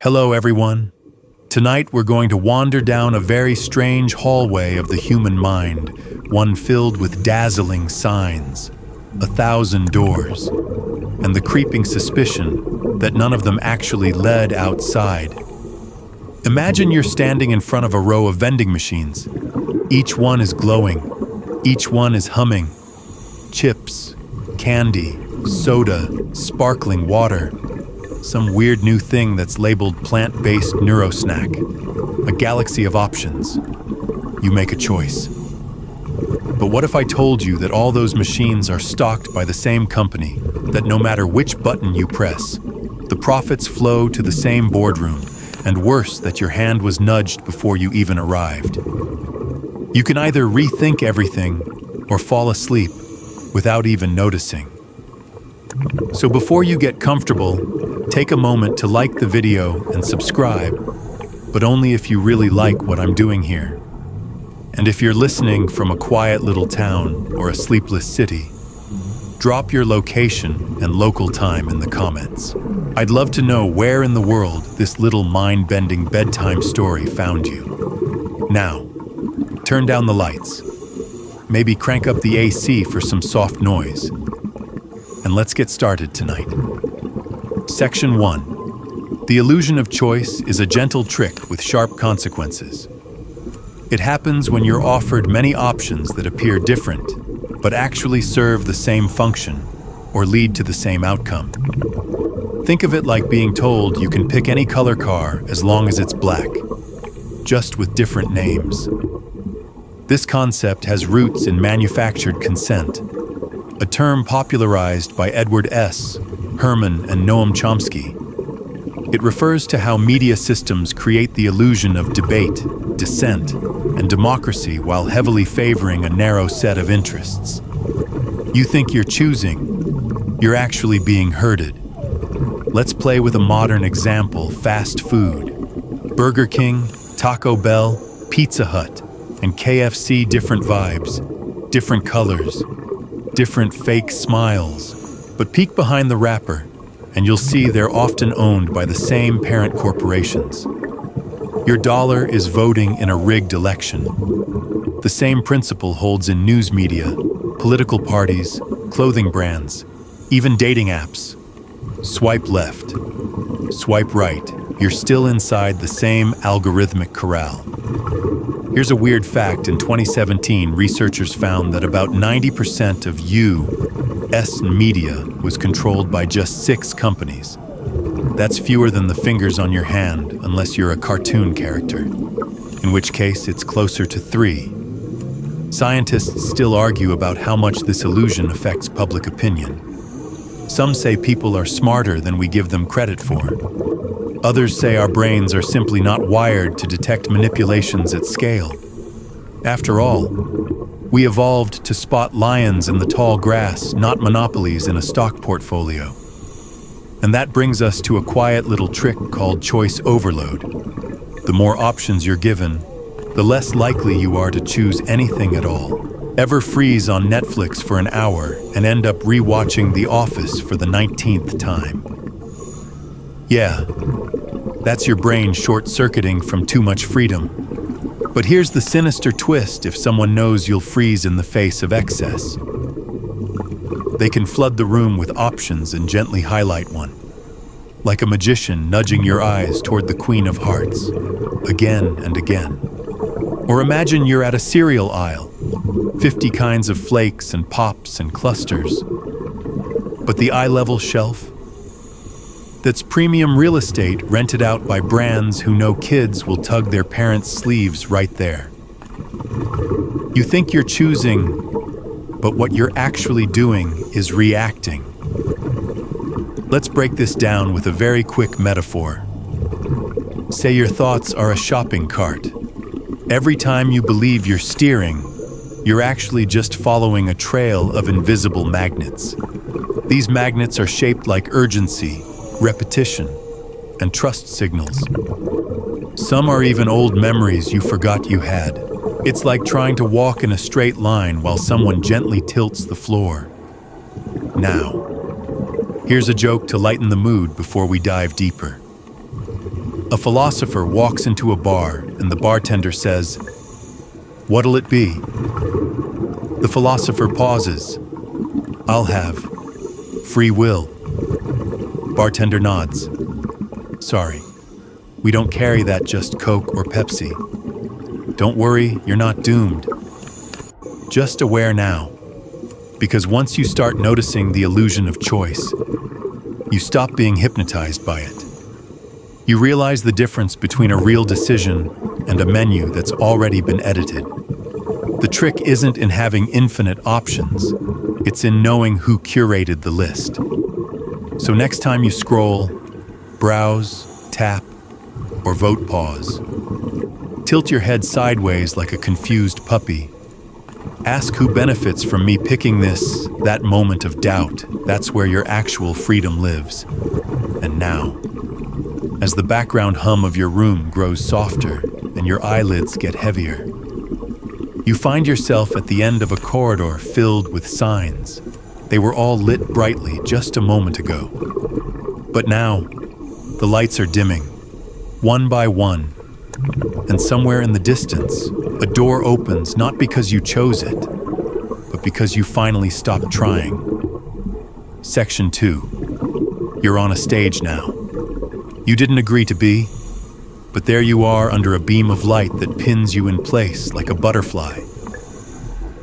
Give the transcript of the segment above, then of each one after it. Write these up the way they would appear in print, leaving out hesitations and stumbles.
Hello, everyone. Tonight we're going to wander down a very strange hallway of the human mind, one filled with dazzling signs, 1,000 doors, and the creeping suspicion that none of them actually led outside. Imagine you're standing in front of a row of vending machines. Each one is glowing. Each one is humming. Chips, candy, soda, sparkling water. Some weird new thing that's labeled plant-based neurosnack. A galaxy of options. You make a choice. But what if I told you that all those machines are stocked by the same company, that no matter which button you press, the profits flow to the same boardroom, and worse, that your hand was nudged before you even arrived? You can either rethink everything or fall asleep without even noticing. So before you get comfortable, take a moment to like the video and subscribe, but only if you really like what I'm doing here. And if you're listening from a quiet little town or a sleepless city, drop your location and local time in the comments. I'd love to know where in the world this little mind-bending bedtime story found you. Now, turn down the lights. Maybe crank up the AC for some soft noise. And let's get started tonight. Section 1. The illusion of choice is a gentle trick with sharp consequences. It happens when you're offered many options that appear different, but actually serve the same function or lead to the same outcome. Think of it like being told you can pick any color car as long as it's black, just with different names. This concept has roots in manufactured consent, a term popularized by Edward S. Herman and Noam Chomsky. It refers to how media systems create the illusion of debate, dissent, and democracy while heavily favoring a narrow set of interests. You think you're choosing, you're actually being herded. Let's play with a modern example: fast food. Burger King, Taco Bell, Pizza Hut, and KFC. Different vibes, different colors, different fake smiles. But peek behind the wrapper, and you'll see they're often owned by the same parent corporations. Your dollar is voting in a rigged election. The same principle holds in news media, political parties, clothing brands, even dating apps. Swipe left, swipe right, you're still inside the same algorithmic corral. Here's a weird fact. In 2017, researchers found that about 90% of U.S. media was controlled by just 6 companies. That's fewer than the fingers on your hand, unless you're a cartoon character, in which case it's closer to 3. Scientists still argue about how much this illusion affects public opinion. Some say people are smarter than we give them credit for. Others say our brains are simply not wired to detect manipulations at scale. After all, we evolved to spot lions in the tall grass, not monopolies in a stock portfolio. And that brings us to a quiet little trick called choice overload. The more options you're given, the less likely you are to choose anything at all. Ever freeze on Netflix for an hour and end up rewatching The Office for the 19th time? Yeah, that's your brain short-circuiting from too much freedom. But here's the sinister twist: if someone knows you'll freeze in the face of excess, they can flood the room with options and gently highlight one, like a magician nudging your eyes toward the Queen of Hearts, again and again. Or imagine you're at a cereal aisle, 50 kinds of flakes and pops and clusters, but the eye-level shelf? That's premium real estate rented out by brands who know kids will tug their parents' sleeves right there. You think you're choosing, but what you're actually doing is reacting. Let's break this down with a very quick metaphor. Say your thoughts are a shopping cart. Every time you believe you're steering, you're actually just following a trail of invisible magnets. These magnets are shaped like urgency, repetition, and trust signals. Some are even old memories you forgot you had. It's like trying to walk in a straight line while someone gently tilts the floor. Now, here's a joke to lighten the mood before we dive deeper. A philosopher walks into a bar and the bartender says, "What'll it be?" The philosopher pauses. "I'll have free will." Bartender nods. "Sorry, we don't carry that, just Coke or Pepsi." "Don't worry, you're not doomed. Just aware now. Because once you start noticing the illusion of choice, you stop being hypnotized by it. You realize the difference between a real decision and a menu that's already been edited. The trick isn't in having infinite options, it's in knowing who curated the list. So next time you scroll, browse, tap, or vote pause, tilt your head sideways like a confused puppy. Ask who benefits from me picking this, that moment of doubt. That's where your actual freedom lives. And now, as the background hum of your room grows softer and your eyelids get heavier, you find yourself at the end of a corridor filled with signs. They were all lit brightly just a moment ago. But now, the lights are dimming, one by one, and somewhere in the distance, a door opens not because you chose it, but because you finally stopped trying. Section 2. You're on a stage now. You didn't agree to be, but there you are under a beam of light that pins you in place like a butterfly.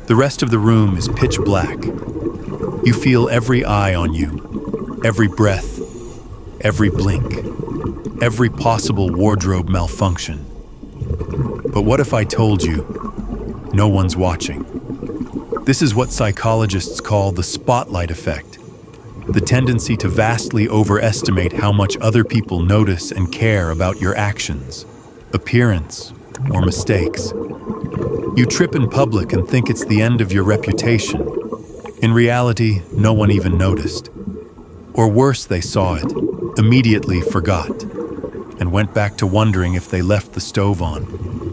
The rest of the room is pitch black. You feel every eye on you, every breath, every blink, every possible wardrobe malfunction. But what if I told you, no one's watching? This is what psychologists call the spotlight effect, the tendency to vastly overestimate how much other people notice and care about your actions, appearance, or mistakes. You trip in public and think it's the end of your reputation. In reality, no one even noticed. Or worse, they saw it, immediately forgot, and went back to wondering if they left the stove on.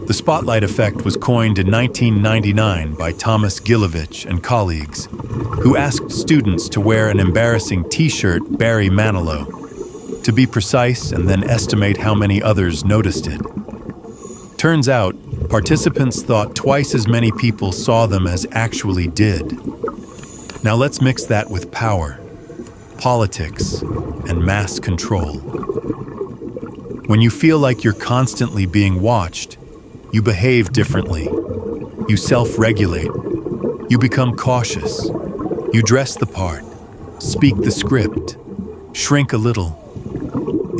The spotlight effect was coined in 1999 by Thomas Gilovich and colleagues, who asked students to wear an embarrassing t-shirt Barry Manilow, to be precise and then estimate how many others noticed it. Turns out, participants thought twice as many people saw them as actually did. Now let's mix that with power, politics, and mass control. When you feel like you're constantly being watched, you behave differently. You self-regulate. You become cautious. You dress the part, speak the script, shrink a little.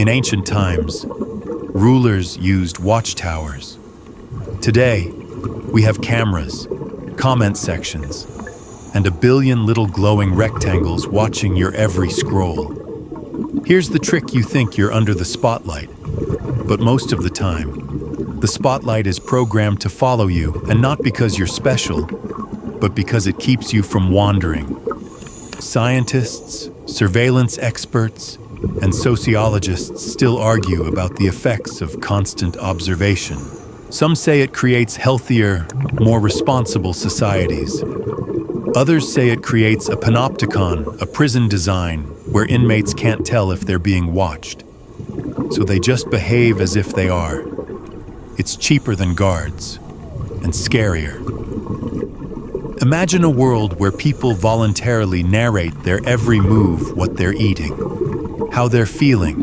In ancient times, rulers used watchtowers. Today, we have cameras, comment sections, and a billion little glowing rectangles watching your every scroll. Here's the trick: you think you're under the spotlight, but most of the time, the spotlight is programmed to follow you, and not because you're special, but because it keeps you from wandering. Scientists, surveillance experts, and sociologists still argue about the effects of constant observation. Some say it creates healthier, more responsible societies. Others say it creates a panopticon, a prison design, where inmates can't tell if they're being watched. So they just behave as if they are. It's cheaper than guards, and scarier. Imagine a world where people voluntarily narrate their every move, what they're eating, how they're feeling,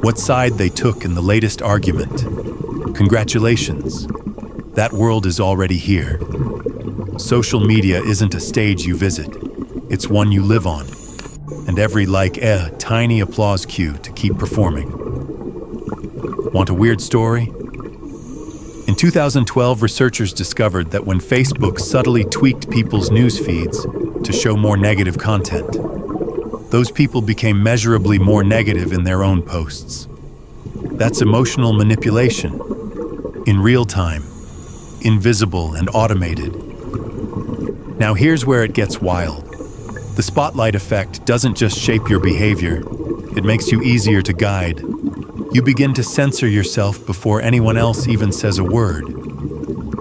what side they took in the latest argument. Congratulations, that world is already here. Social media isn't a stage you visit, it's one you live on. And every like a tiny applause cue to keep performing. Want a weird story? In 2012, researchers discovered that when Facebook subtly tweaked people's news feeds to show more negative content, those people became measurably more negative in their own posts. That's emotional manipulation, in real time, invisible and automated. Now here's where it gets wild. The spotlight effect doesn't just shape your behavior, it makes you easier to guide. You begin to censor yourself before anyone else even says a word.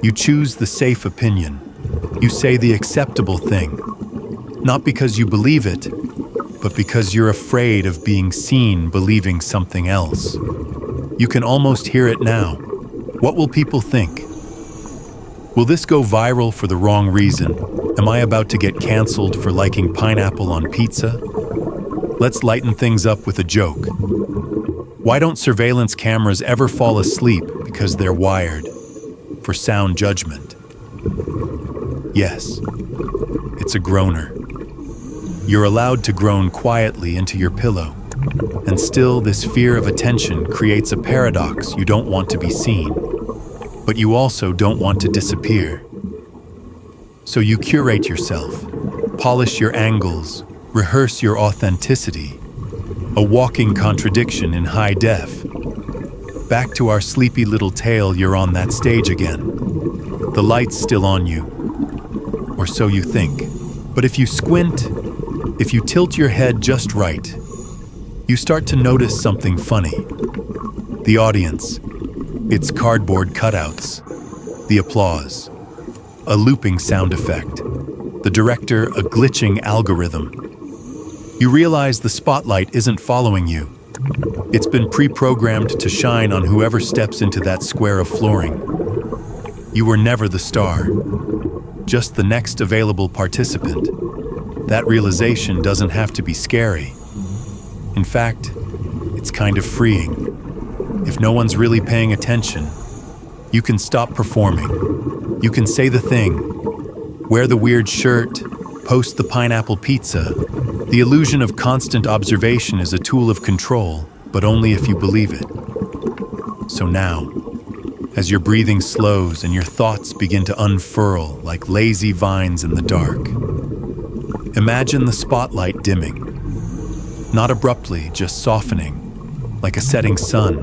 You choose the safe opinion. You say the acceptable thing. Not because you believe it, but because you're afraid of being seen believing something else. You can almost hear it now. What will people think? Will this go viral for the wrong reason? Am I about to get canceled for liking pineapple on pizza? Let's lighten things up with a joke. Why don't surveillance cameras ever fall asleep? Because they're wired for sound judgment. Yes, it's a groaner. You're allowed to groan quietly into your pillow, and still this fear of attention creates a paradox. You don't want to be seen, but you also don't want to disappear. So you curate yourself, polish your angles, rehearse your authenticity, a walking contradiction in high def. Back to our sleepy little tale, you're on that stage again. The light's still on you, or so you think. But if you squint, if you tilt your head just right, you start to notice something funny. The audience, its cardboard cutouts, the applause, a looping sound effect, the director, a glitching algorithm. You realize the spotlight isn't following you. It's been pre-programmed to shine on whoever steps into that square of flooring. You were never the star, just the next available participant. That realization doesn't have to be scary. In fact, it's kind of freeing. If no one's really paying attention, you can stop performing. You can say the thing, wear the weird shirt, post the pineapple pizza. The illusion of constant observation is a tool of control, but only if you believe it. So now, as your breathing slows and your thoughts begin to unfurl like lazy vines in the dark, imagine the spotlight dimming. Not abruptly, just softening, like a setting sun.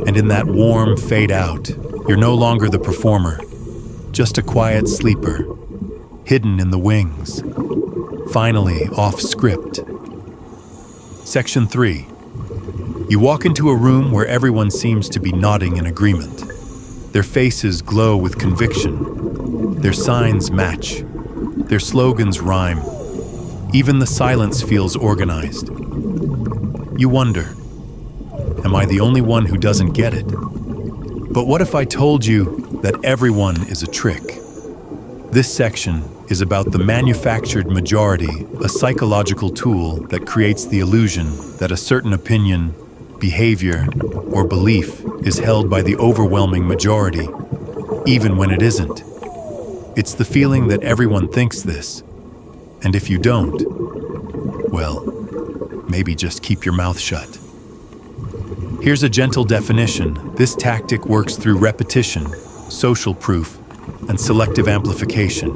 And in that warm fade out, you're no longer the performer, just a quiet sleeper, hidden in the wings, finally off script. Section 3. You walk into a room where everyone seems to be nodding in agreement. Their faces glow with conviction. Their signs match. Their slogans rhyme. Even the silence feels organized. You wonder, am I the only one who doesn't get it? But what if I told you that everyone is a trick? This section is about the manufactured majority, a psychological tool that creates the illusion that a certain opinion, behavior, or belief is held by the overwhelming majority, even when it isn't. It's the feeling that everyone thinks this, and if you don't, well, maybe just keep your mouth shut. Here's a gentle definition. This tactic works through repetition, social proof, and selective amplification.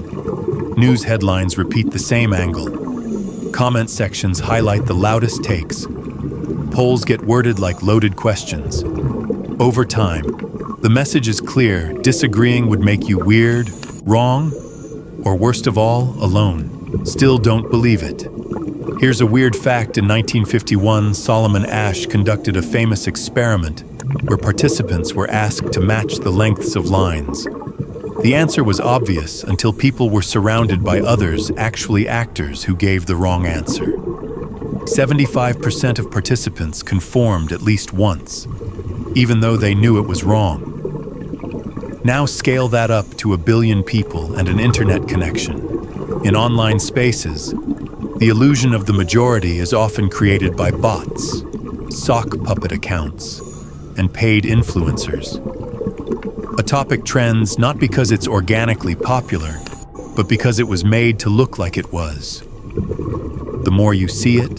News headlines repeat the same angle. Comment sections highlight the loudest takes. Polls get worded like loaded questions. Over time, the message is clear. Disagreeing would make you weird, wrong, or worst of all, alone. Still don't believe it. Here's a weird fact. In 1951, Solomon Asch conducted a famous experiment where participants were asked to match the lengths of lines. The answer was obvious until people were surrounded by others, actually actors, who gave the wrong answer. 75% of participants conformed at least once, even though they knew it was wrong. Now scale that up to 1 billion people and an internet connection. In online spaces, the illusion of the majority is often created by bots, sock puppet accounts, and paid influencers. A topic trends not because it's organically popular, but because it was made to look like it was. The more you see it,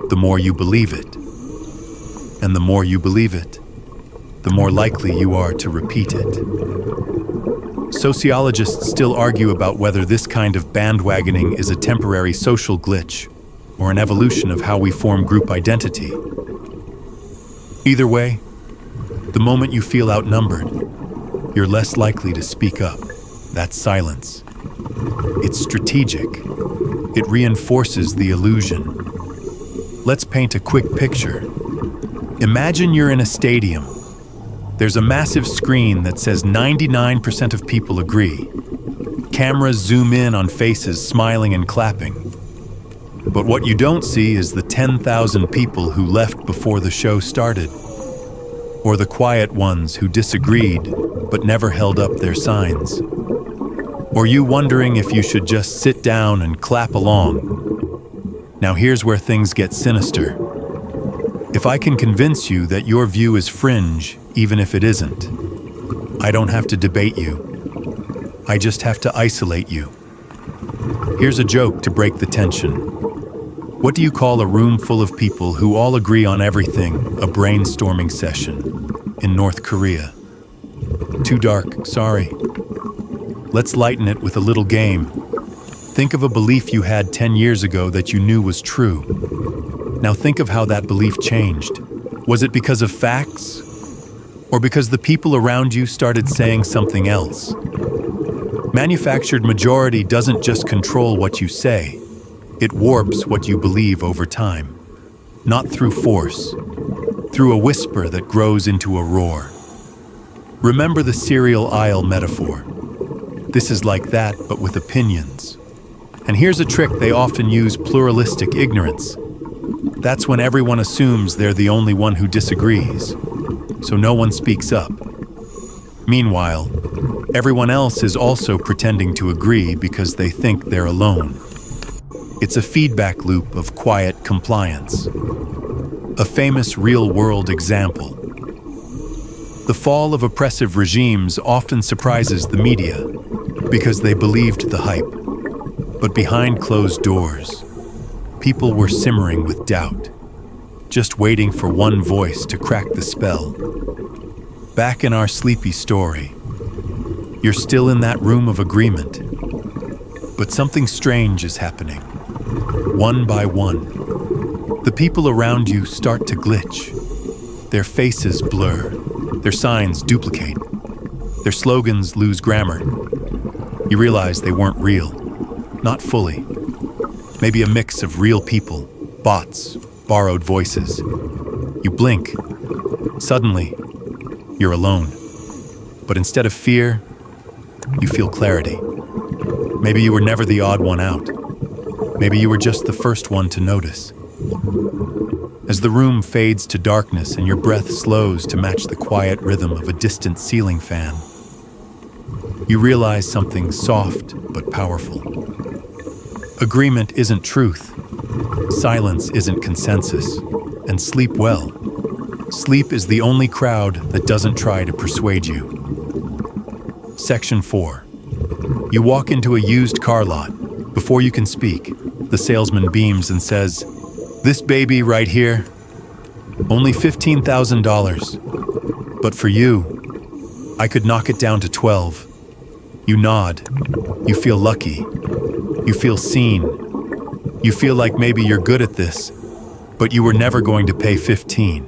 the more you believe it. And the more you believe it, the more likely you are to repeat it. Sociologists still argue about whether this kind of bandwagoning is a temporary social glitch or an evolution of how we form group identity. Either way, the moment you feel outnumbered, you're less likely to speak up. That's silence. It's strategic. It reinforces the illusion. Let's paint a quick picture. Imagine you're in a stadium. There's a massive screen that says 99% of people agree. Cameras zoom in on faces smiling and clapping. But what you don't see is the 10,000 people who left before the show started. Or the quiet ones who disagreed but never held up their signs? Or you wondering if you should just sit down and clap along? Now here's where things get sinister. If I can convince you that your view is fringe, even if it isn't, I don't have to debate you. I just have to isolate you. Here's a joke to break the tension. What do you call a room full of people who all agree on everything, a brainstorming session in North Korea? Too dark, sorry. Let's lighten it with a little game. Think of a belief you had 10 years ago that you knew was true. Now think of how that belief changed. Was it because of facts? Or because the people around you started saying something else? Manufactured majority doesn't just control what you say. It warps what you believe over time. Not through force, through a whisper that grows into a roar. Remember the cereal aisle metaphor. This is like that, but with opinions. And here's a trick they often use: pluralistic ignorance. That's when everyone assumes they're the only one who disagrees, so no one speaks up. Meanwhile, everyone else is also pretending to agree because they think they're alone. It's a feedback loop of quiet compliance. A famous real-world example. The fall of oppressive regimes often surprises the media because they believed the hype. But behind closed doors, people were simmering with doubt, just waiting for one voice to crack the spell. Back in our sleepy story, you're still in that room of agreement, but something strange is happening. One by one, the people around you start to glitch. Their faces blur, their signs duplicate, their slogans lose grammar. You realize they weren't real, not fully. Maybe a mix of real people, bots, borrowed voices. You blink. Suddenly, you're alone. But instead of fear, you feel clarity. Maybe you were never the odd one out. Maybe you were just the first one to notice. As the room fades to darkness and your breath slows to match the quiet rhythm of a distant ceiling fan, you realize something soft but powerful. Agreement isn't truth. Silence isn't consensus. And sleep well. Sleep is the only crowd that doesn't try to persuade you. Section 4. You walk into a used car lot. Before you can speak, the salesman beams and says, "This baby right here, only $15,000. But for you, I could knock it down to 12. You nod. You feel lucky. You feel seen. You feel like maybe you're good at this, but you were never going to pay 15.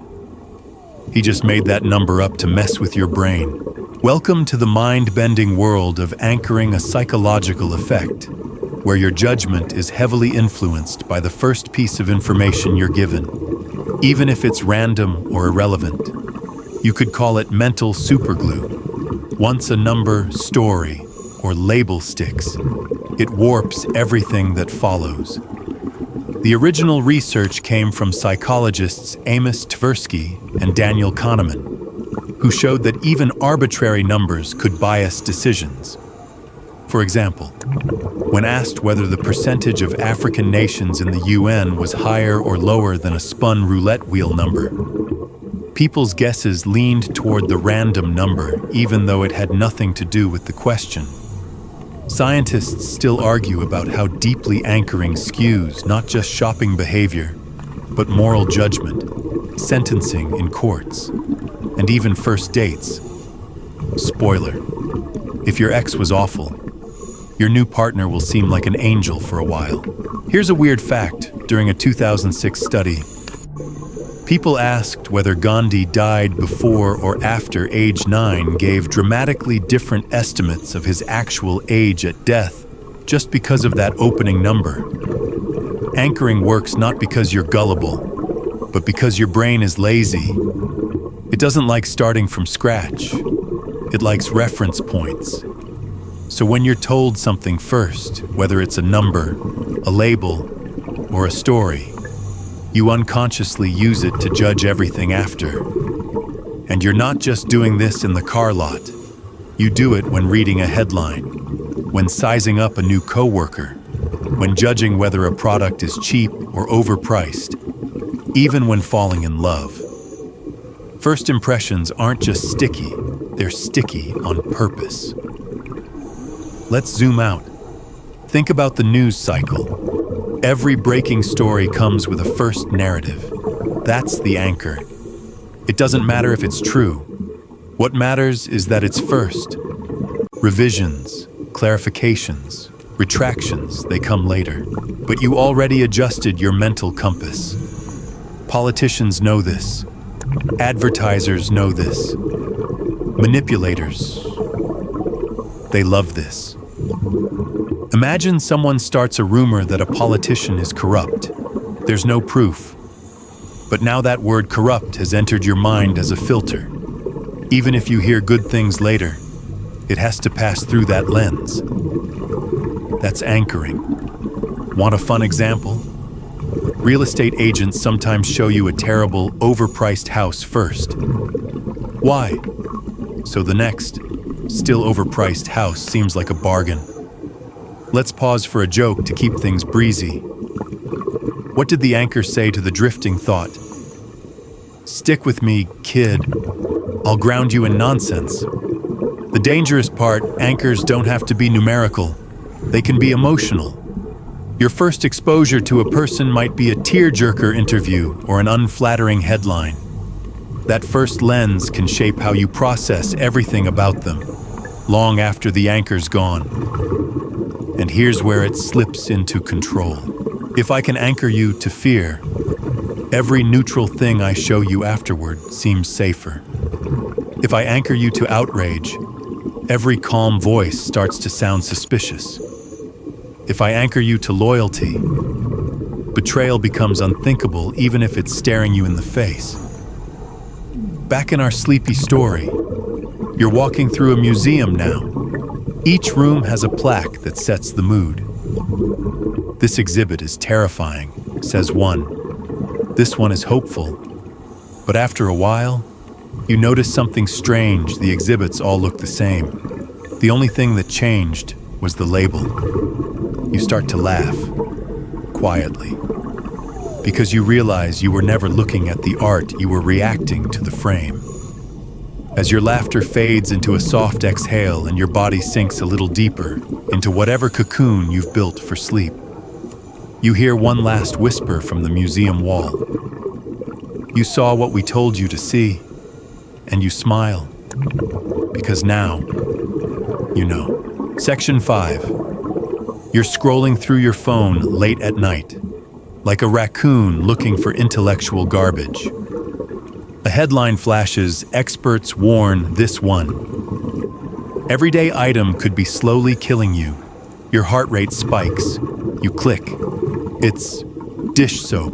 He just made that number up to mess with your brain. Welcome to the mind-bending world of anchoring a psychological effect, where your judgment is heavily influenced by the first piece of information you're given, even if it's random or irrelevant. You could call it mental superglue. Once a number, story, or label sticks, it warps everything that follows. The original research came from psychologists Amos Tversky and Daniel Kahneman, who showed that even arbitrary numbers could bias decisions. For example, when asked whether the percentage of African nations in the UN was higher or lower than a spun roulette wheel number, people's guesses leaned toward the random number, even though it had nothing to do with the question. Scientists still argue about how deeply anchoring skews not just shopping behavior, but moral judgment, sentencing in courts, and even first dates. Spoiler: if your ex was awful, your new partner will seem like an angel for a while. Here's a weird fact. During a 2006 study, people asked whether Gandhi died before or after age 9 gave dramatically different estimates of his actual age at death just because of that opening number. Anchoring works not because you're gullible, but because your brain is lazy. It doesn't like starting from scratch. It likes reference points. So when you're told something first, whether it's a number, a label, or a story, you unconsciously use it to judge everything after. And you're not just doing this in the car lot. You do it when reading a headline, when sizing up a new coworker, when judging whether a product is cheap or overpriced, even when falling in love. First impressions aren't just sticky, they're sticky on purpose. Let's zoom out. Think about the news cycle. Every breaking story comes with a first narrative. That's the anchor. It doesn't matter if it's true. What matters is that it's first. Revisions, clarifications, retractions, they come later. But you already adjusted your mental compass. Politicians know this. Advertisers know this. Manipulators, they love this. Imagine someone starts a rumor that a politician is corrupt. There's no proof. But now that word corrupt has entered your mind as a filter. Even if you hear good things later, it has to pass through that lens. That's anchoring. Want a fun example? Real estate agents sometimes show you a terrible, overpriced house first. Why? So the next, still overpriced house seems like a bargain. Let's pause for a joke to keep things breezy. What did the anchor say to the drifting thought? Stick with me, kid. I'll ground you in nonsense. The dangerous part, anchors don't have to be numerical. They can be emotional. Your first exposure to a person might be a tearjerker interview or an unflattering headline. That first lens can shape how you process everything about them, long after the anchor's gone. And here's where it slips into control. If I can anchor you to fear, every neutral thing I show you afterward seems safer. If I anchor you to outrage, every calm voice starts to sound suspicious. If I anchor you to loyalty, betrayal becomes unthinkable even if it's staring you in the face. Back in our sleepy story, you're walking through a museum now. Each room has a plaque that sets the mood. This exhibit is terrifying, says one. This one is hopeful. But after a while, you notice something strange. The exhibits all look the same. The only thing that changed was the label. You start to laugh, quietly, because you realize you were never looking at the art, you were reacting to the frame. As your laughter fades into a soft exhale and your body sinks a little deeper into whatever cocoon you've built for sleep, you hear one last whisper from the museum wall. You saw what we told you to see, and you smile, because now, you know. Section 5. You're scrolling through your phone late at night, like a raccoon looking for intellectual garbage. A headline flashes, experts warn this one. Everyday item could be slowly killing you. Your heart rate spikes. You click. It's dish soap.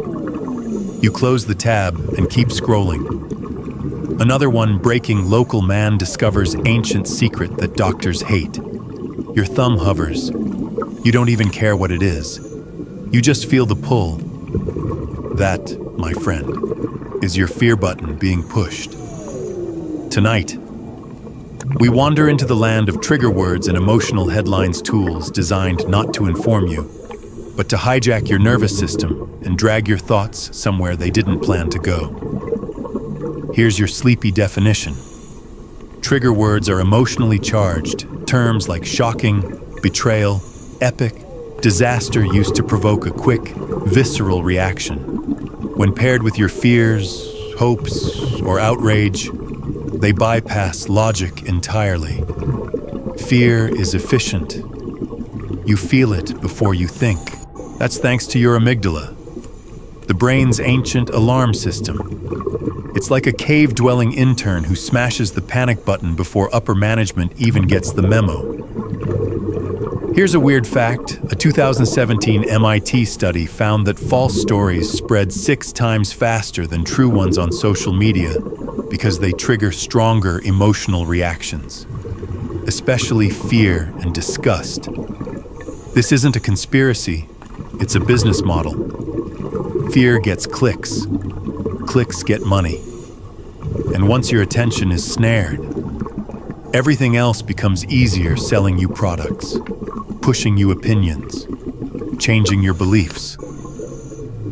You close the tab and keep scrolling. Another one, breaking local man discovers ancient secret that doctors hate. Your thumb hovers. You don't even care what it is. You just feel the pull. That, my friend, is your fear button being pushed. Tonight, we wander into the land of trigger words and emotional headlines, tools designed not to inform you, but to hijack your nervous system and drag your thoughts somewhere they didn't plan to go. Here's your sleepy definition. Trigger words are emotionally charged. Terms like shocking, betrayal, epic, disaster used to provoke a quick, visceral reaction. When paired with your fears, hopes, or outrage, they bypass logic entirely. Fear is efficient. You feel it before you think. That's thanks to your amygdala, the brain's ancient alarm system. It's like a cave-dwelling intern who smashes the panic button before upper management even gets the memo. Here's a weird fact. A 2017 MIT study found that false stories spread 6 times faster than true ones on social media because they trigger stronger emotional reactions, especially fear and disgust. This isn't a conspiracy, it's a business model. Fear gets clicks. Clicks get money. And once your attention is snared, everything else becomes easier selling you products, pushing you opinions, changing your beliefs.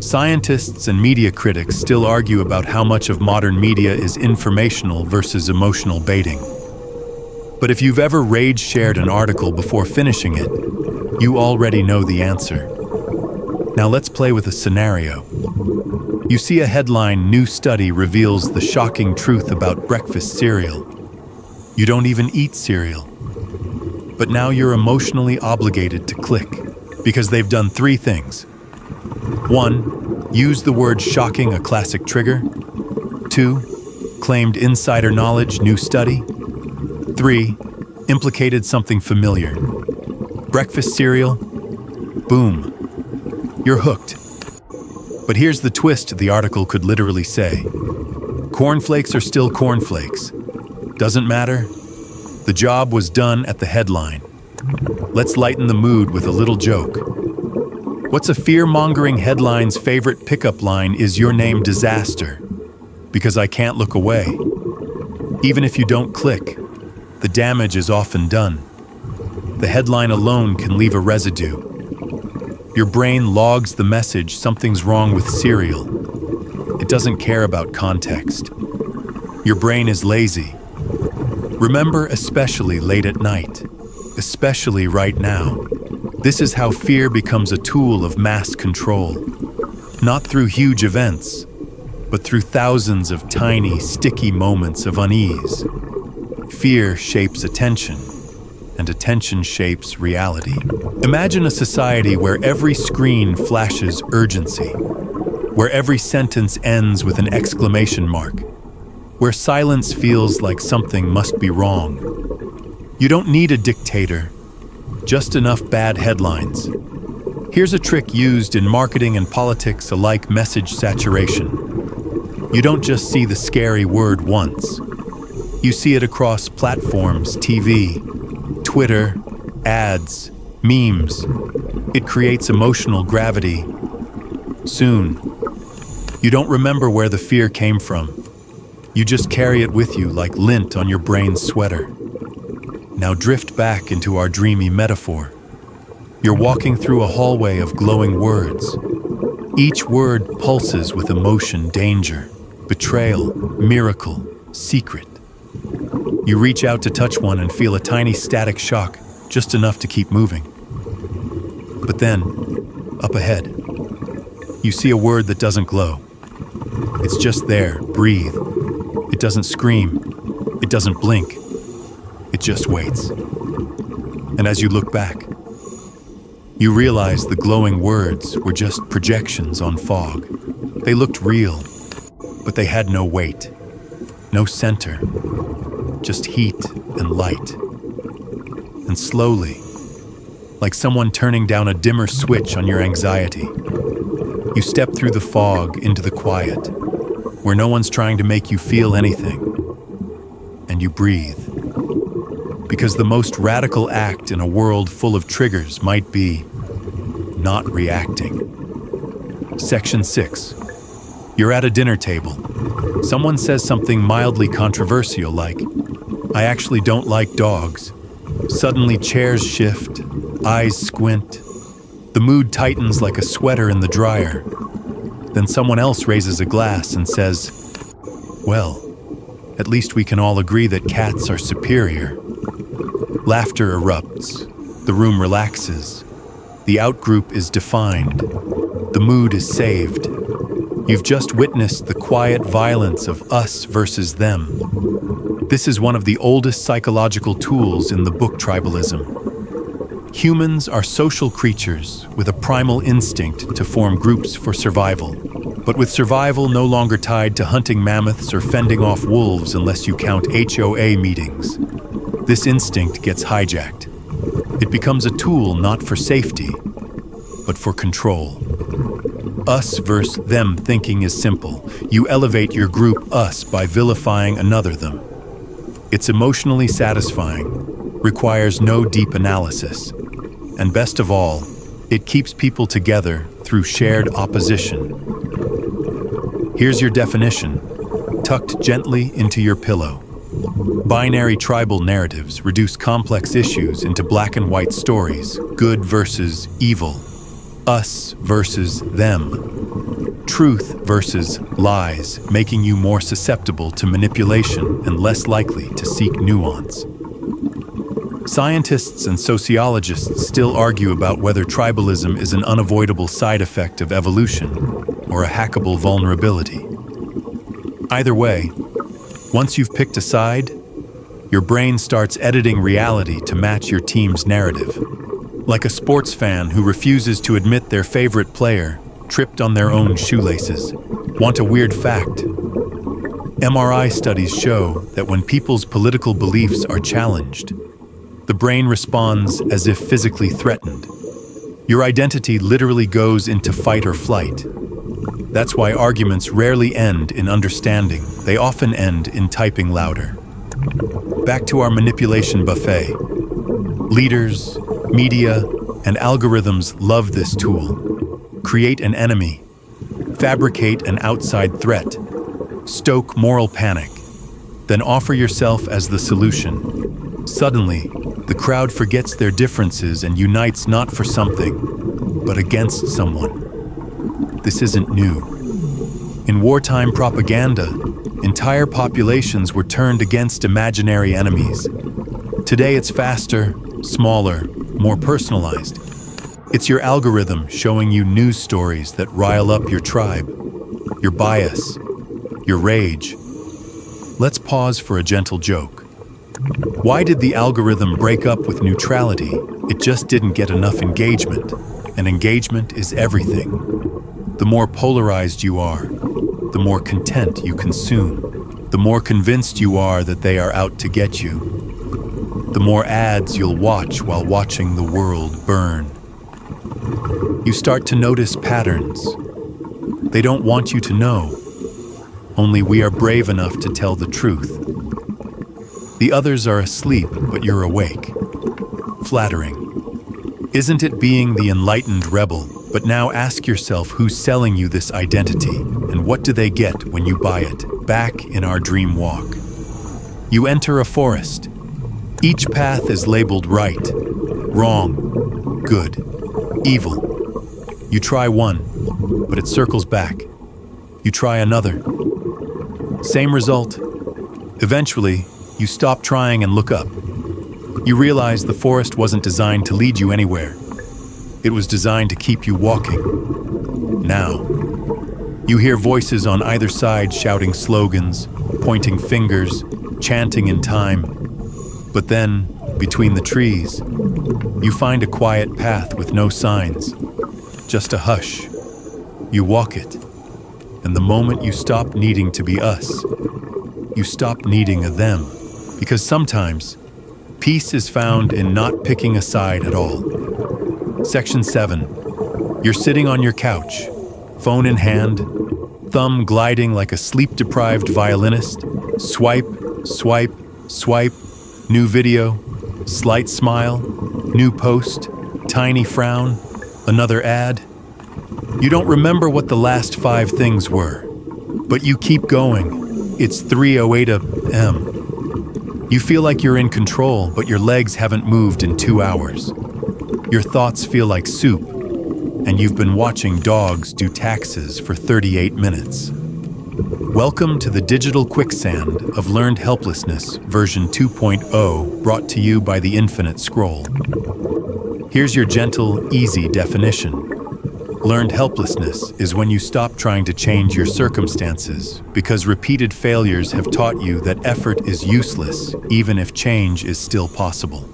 Scientists and media critics still argue about how much of modern media is informational versus emotional baiting. But if you've ever rage-shared an article before finishing it, you already know the answer. Now let's play with a scenario. You see a headline, "New study reveals the shocking truth about breakfast cereal." You don't even eat cereal. But now you're emotionally obligated to click, because they've done 3 things. 1. Use the word shocking, a classic trigger. 2. Claimed insider knowledge, new study. 3. Implicated something familiar. Breakfast cereal? Boom. You're hooked. But here's the twist the article could literally say. Cornflakes are still cornflakes. Doesn't matter. The job was done at the headline. Let's lighten the mood with a little joke. What's a fear-mongering headline's favorite pickup line? Is your name disaster? Because I can't look away. Even if you don't click, the damage is often done. The headline alone can leave a residue. Your brain logs the message, something's wrong with cereal. It doesn't care about context. Your brain is lazy. Remember, especially late at night, especially right now. This is how fear becomes a tool of mass control. Not through huge events, but through thousands of tiny, sticky moments of unease. Fear shapes attention, and attention shapes reality. Imagine a society where every screen flashes urgency, where every sentence ends with an exclamation mark, where silence feels like something must be wrong. You don't need a dictator, just enough bad headlines. Here's a trick used in marketing and politics alike: message saturation. You don't just see the scary word once. You see it across platforms, TV, Twitter, ads, memes. It creates emotional gravity. Soon, you don't remember where the fear came from. You just carry it with you like lint on your brain's sweater. Now drift back into our dreamy metaphor. You're walking through a hallway of glowing words. Each word pulses with emotion, danger, betrayal, miracle, secret. You reach out to touch one and feel a tiny static shock, just enough to keep moving. But then, up ahead, you see a word that doesn't glow. It's just there, breathe. It doesn't scream. It doesn't blink. It just waits. And as you look back, you realize the glowing words were just projections on fog. They looked real, but they had no weight, no center, just heat and light. And slowly, like someone turning down a dimmer switch on your anxiety, you step through the fog into the quiet, where no one's trying to make you feel anything, and you breathe. Because the most radical act in a world full of triggers might be not reacting. Section 6. You're at a dinner table. Someone says something mildly controversial like, "I actually don't like dogs." Suddenly chairs shift, eyes squint. The mood tightens like a sweater in the dryer. Then someone else raises a glass and says, "Well, at least we can all agree that cats are superior." Laughter erupts. The room relaxes. The outgroup is defined. The mood is saved. You've just witnessed the quiet violence of us versus them. This is one of the oldest psychological tools in the book Tribalism. Humans are social creatures with a primal instinct to form groups for survival. But with survival no longer tied to hunting mammoths or fending off wolves unless you count HOA meetings, this instinct gets hijacked. It becomes a tool not for safety, but for control. Us versus them thinking is simple. You elevate your group us by vilifying another them. It's emotionally satisfying, requires no deep analysis, and best of all, it keeps people together through shared opposition. Here's your definition. tucked gently into your pillow. Binary tribal narratives reduce complex issues into black and white stories, good versus evil, us versus them, truth versus lies, making you more susceptible to manipulation and less likely to seek nuance. Scientists and sociologists still argue about whether tribalism is an unavoidable side effect of evolution or a hackable vulnerability. Either way, once you've picked a side, your brain starts editing reality to match your team's narrative. Like a sports fan who refuses to admit their favorite player tripped on their own shoelaces. Want a weird fact? MRI studies show that when people's political beliefs are challenged, the brain responds as if physically threatened. Your identity literally goes into fight or flight. That's why arguments rarely end in understanding. They often end in typing louder. Back to our manipulation buffet. Leaders, media, and algorithms love this tool. Create an enemy, fabricate an outside threat, stoke moral panic, then offer yourself as the solution. Suddenly, the crowd forgets their differences and unites not for something, but against someone. This isn't new. In wartime propaganda, entire populations were turned against imaginary enemies. Today it's faster, smaller, more personalized. It's your algorithm showing you news stories that rile up your tribe, your bias, your rage. Let's pause for a gentle joke. Why did the algorithm break up with neutrality? It just didn't get enough engagement, and engagement is everything. The more polarized you are, the more content you consume, the more convinced you are that they are out to get you, the more ads you'll watch while watching the world burn. You start to notice patterns. They don't want you to know. Only we are brave enough to tell the truth. The others are asleep, but you're awake. Flattering. Isn't it being the enlightened rebel? But now ask yourself who's selling you this identity, and what do they get when you buy it? Back in our dream walk. You enter a forest. Each path is labeled right, wrong, good, evil. You try one, but it circles back. You try another. Same result. Eventually, you stop trying and look up. You realize the forest wasn't designed to lead you anywhere. It was designed to keep you walking. Now, you hear voices on either side shouting slogans, pointing fingers, chanting in time. But then, between the trees, you find a quiet path with no signs, just a hush. You walk it, and the moment you stop needing to be us, you stop needing a them. Because sometimes, peace is found in not picking a side at all. Section 7. You're sitting on your couch, phone in hand, thumb gliding like a sleep-deprived violinist. Swipe, swipe, swipe, new video, slight smile, new post, tiny frown, another ad. You don't remember what the last 5 things were, but you keep going. It's 3:08 a.m. You feel like you're in control, but your legs haven't moved in 2 hours. Your thoughts feel like soup, and you've been watching dogs do taxes for 38 minutes. Welcome to the digital quicksand of learned helplessness, version 2.0, brought to you by the Infinite Scroll. Here's your gentle, easy definition. Learned helplessness is when you stop trying to change your circumstances because repeated failures have taught you that effort is useless, even if change is still possible.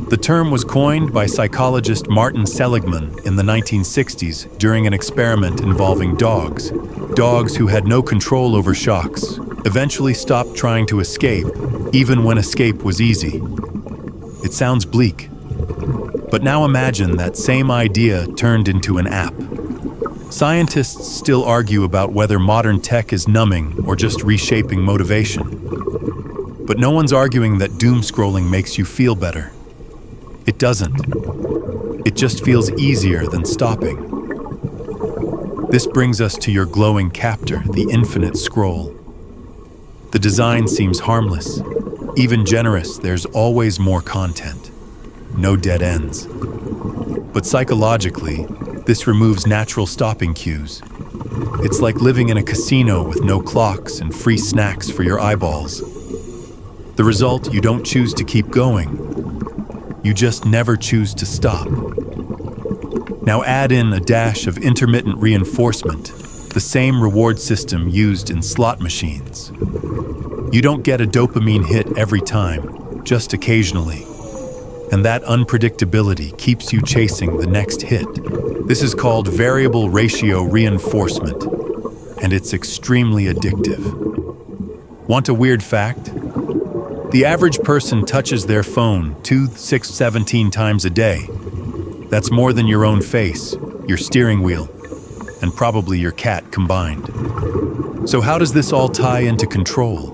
The term was coined by psychologist Martin Seligman in the 1960s during an experiment involving dogs. Dogs who had no control over shocks eventually stopped trying to escape, even when escape was easy. It sounds bleak, but now imagine that same idea turned into an app. Scientists still argue about whether modern tech is numbing or just reshaping motivation. But no one's arguing that doom scrolling makes you feel better. It doesn't. It just feels easier than stopping. This brings us to your glowing captor, the Infinite Scroll. The design seems harmless. Even generous, there's always more content. No dead ends. But psychologically, this removes natural stopping cues. It's like living in a casino with no clocks and free snacks for your eyeballs. The result, you don't choose to keep going. You just never choose to stop. Now add in a dash of intermittent reinforcement, the same reward system used in slot machines. You don't get a dopamine hit every time, just occasionally. And that unpredictability keeps you chasing the next hit. This is called variable ratio reinforcement, and it's extremely addictive. Want a weird fact? The average person touches their phone 17 times a day. That's more than your own face, your steering wheel, and probably your cat combined. So how does this all tie into control?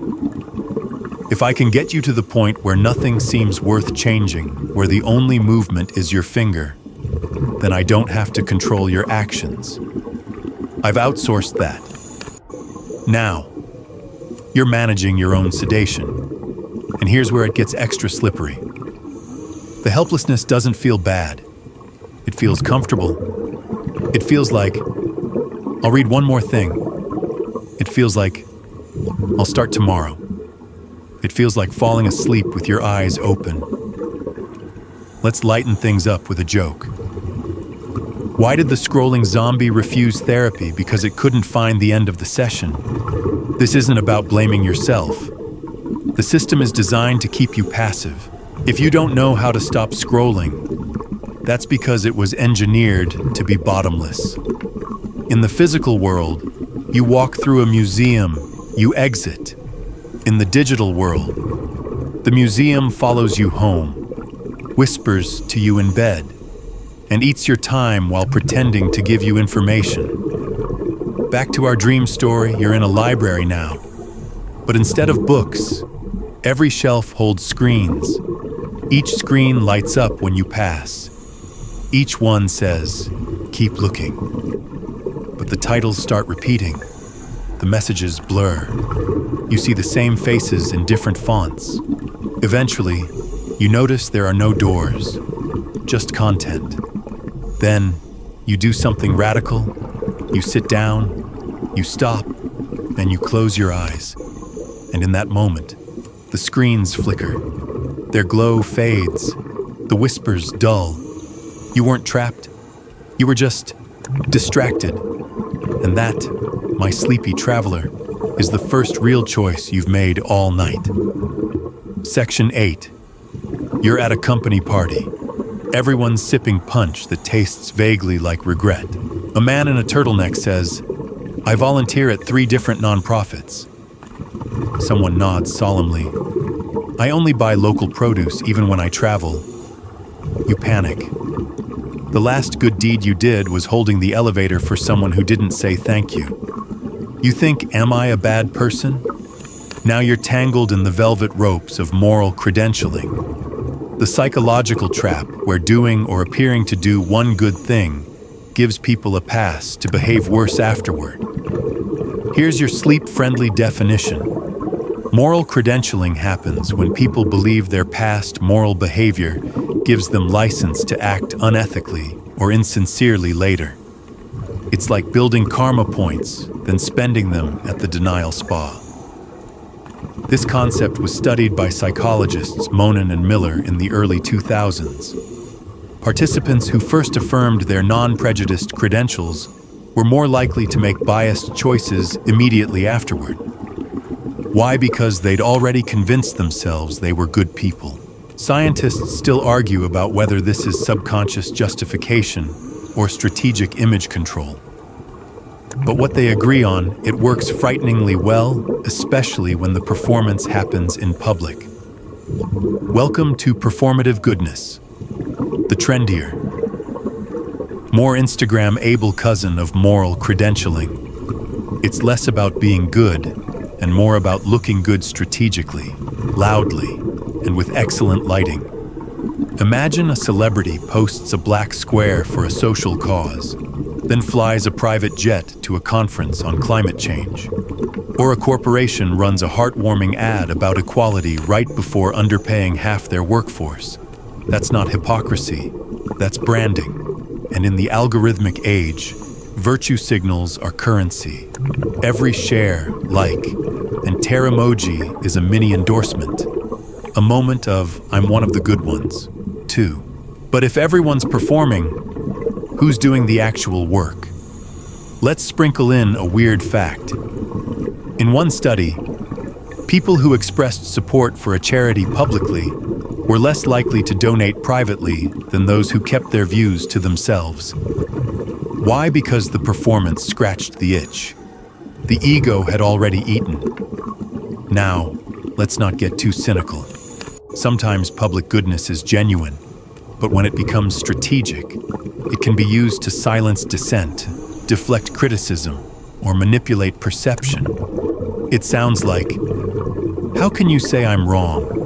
If I can get you to the point where nothing seems worth changing, where the only movement is your finger, then I don't have to control your actions. I've outsourced that. Now, you're managing your own sedation. And here's where it gets extra slippery. The helplessness doesn't feel bad. It feels comfortable. It feels like, I'll read one more thing. It feels like, I'll start tomorrow. It feels like falling asleep with your eyes open. Let's lighten things up with a joke. Why did the scrolling zombie refuse therapy? Because it couldn't find the end of the session. This isn't about blaming yourself. The system is designed to keep you passive. If you don't know how to stop scrolling, that's because it was engineered to be bottomless. In the physical world, you walk through a museum, you exit. In the digital world, the museum follows you home, whispers to you in bed, and eats your time while pretending to give you information. Back to our dream story, you're in a library now. But instead of books, every shelf holds screens. Each screen lights up when you pass. Each one says, "Keep looking." But the titles start repeating. The messages blur. You see the same faces in different fonts. Eventually, you notice there are no doors, just content. Then, you do something radical. You sit down, you stop, and you close your eyes. And in that moment, the screens flicker. Their glow fades. The whispers dull. You weren't trapped. You were just distracted. And that, my sleepy traveler, is the first real choice you've made all night. Section 8. You're at a company party. Everyone's sipping punch that tastes vaguely like regret. A man in a turtleneck says, "I volunteer at 3 different nonprofits." Someone nods solemnly. "I only buy local produce even when I travel." You panic. The last good deed you did was holding the elevator for someone who didn't say thank you. You think, am I a bad person? Now you're tangled in the velvet ropes of moral credentialing. The psychological trap where doing or appearing to do one good thing gives people a pass to behave worse afterward. Here's your sleep-friendly definition. Moral credentialing happens when people believe their past moral behavior gives them license to act unethically or insincerely later. It's like building karma points, then spending them at the denial spa. This concept was studied by psychologists Monin and Miller in the early 2000s. Participants who first affirmed their non-prejudiced credentials were more likely to make biased choices immediately afterward. Why? Because they'd already convinced themselves they were good people. Scientists still argue about whether this is subconscious justification or strategic image control. But what they agree on, it works frighteningly well, especially when the performance happens in public. Welcome to performative goodness, the trendier, more Instagram-able cousin of moral credentialing. It's less about being good and more about looking good strategically, loudly, and with excellent lighting. Imagine a celebrity posts a black square for a social cause, then flies a private jet to a conference on climate change. Or a corporation runs a heartwarming ad about equality right before underpaying half their workforce. That's not hypocrisy, that's branding. And in the algorithmic age, virtue signals are currency. Every share, like, and tear emoji is a mini endorsement. A moment of, I'm one of the good ones, too. But if everyone's performing, who's doing the actual work? Let's sprinkle in a weird fact. In one study, people who expressed support for a charity publicly were less likely to donate privately than those who kept their views to themselves. Why? Because the performance scratched the itch. The ego had already eaten. Now, let's not get too cynical. Sometimes public goodness is genuine, but when it becomes strategic, it can be used to silence dissent, deflect criticism, or manipulate perception. It sounds like, how can you say I'm wrong?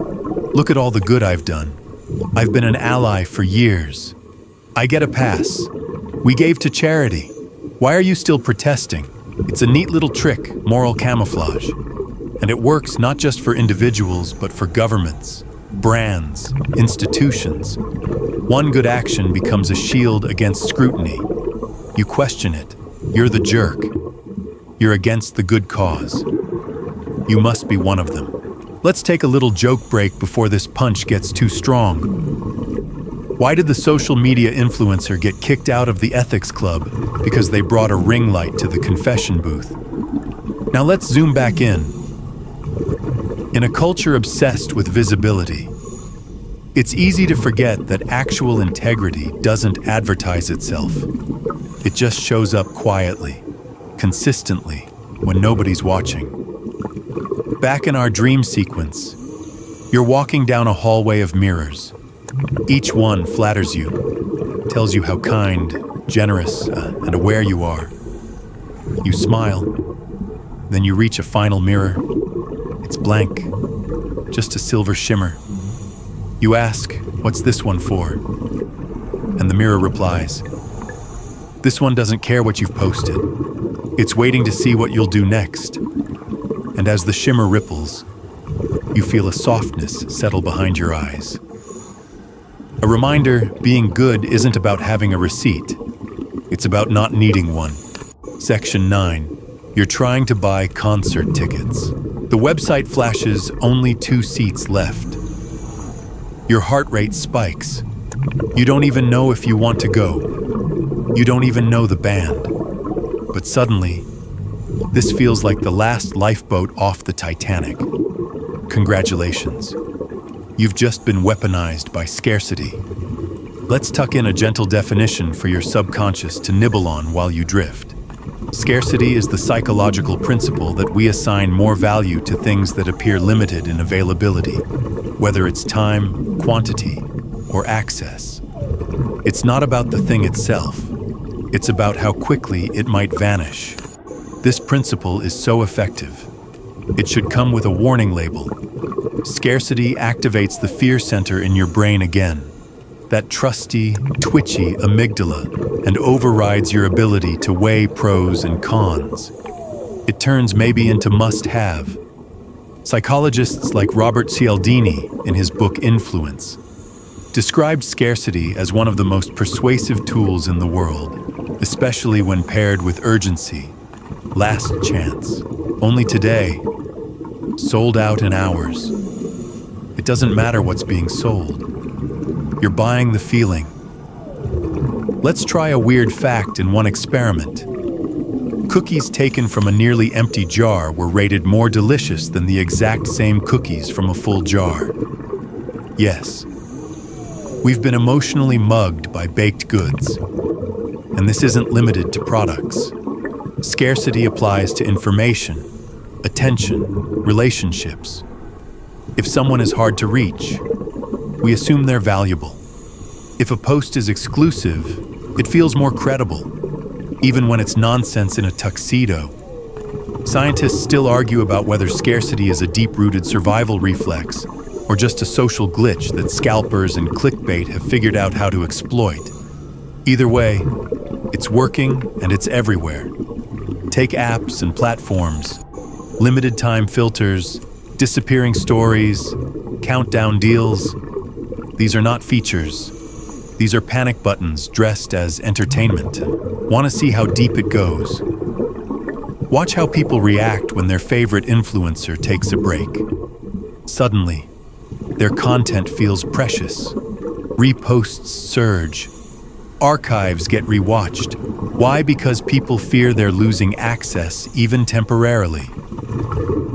Look at all the good I've done. I've been an ally for years. I get a pass. We gave to charity. Why are you still protesting? It's a neat little trick, moral camouflage. And it works not just for individuals, but for governments, brands, institutions. One good action becomes a shield against scrutiny. You question it. You're the jerk. You're against the good cause. You must be one of them. Let's take a little joke break before this punch gets too strong. Why did the social media influencer get kicked out of the ethics club? Because they brought a ring light to the confession booth. Now let's zoom back in. In a culture obsessed with visibility, it's easy to forget that actual integrity doesn't advertise itself. It just shows up quietly, consistently, when nobody's watching. Back in our dream sequence, you're walking down a hallway of mirrors. Each one flatters you, tells you how kind, generous, and aware you are. You smile, then you reach a final mirror. It's blank, just a silver shimmer. You ask, what's this one for? And the mirror replies, this one doesn't care what you've posted. It's waiting to see what you'll do next. And as the shimmer ripples, you feel a softness settle behind your eyes. A reminder, being good isn't about having a receipt. It's about not needing one. Section 9. You're trying to buy concert tickets. The website flashes only 2 seats left. Your heart rate spikes. You don't even know if you want to go. You don't even know the band. But suddenly, this feels like the last lifeboat off the Titanic. Congratulations. You've just been weaponized by scarcity. Let's tuck in a gentle definition for your subconscious to nibble on while you drift. Scarcity is the psychological principle that we assign more value to things that appear limited in availability, whether it's time, quantity, or access. It's not about the thing itself. It's about how quickly it might vanish. This principle is so effective. It should come with a warning label. Scarcity activates the fear center in your brain again, that trusty, twitchy amygdala, and overrides your ability to weigh pros and cons. It turns maybe into must-have. Psychologists like Robert Cialdini, in his book Influence, described scarcity as one of the most persuasive tools in the world, especially when paired with urgency. Last chance. Only today. Sold out in hours. It doesn't matter what's being sold. You're buying the feeling. Let's try a weird fact in one experiment. Cookies taken from a nearly empty jar were rated more delicious than the exact same cookies from a full jar. Yes. We've been emotionally mugged by baked goods. And this isn't limited to products. Scarcity applies to information, attention, relationships. If someone is hard to reach, we assume they're valuable. If a post is exclusive, it feels more credible, even when it's nonsense in a tuxedo. Scientists still argue about whether scarcity is a deep-rooted survival reflex or just a social glitch that scalpers and clickbait have figured out how to exploit. Either way, it's working and it's everywhere. Take apps and platforms. Limited time filters, disappearing stories, countdown deals. These are not features. These are panic buttons dressed as entertainment. Want to see how deep it goes? Watch how people react when their favorite influencer takes a break. Suddenly, their content feels precious. Reposts surge. Archives get rewatched. Why? Because people fear they're losing access, even temporarily.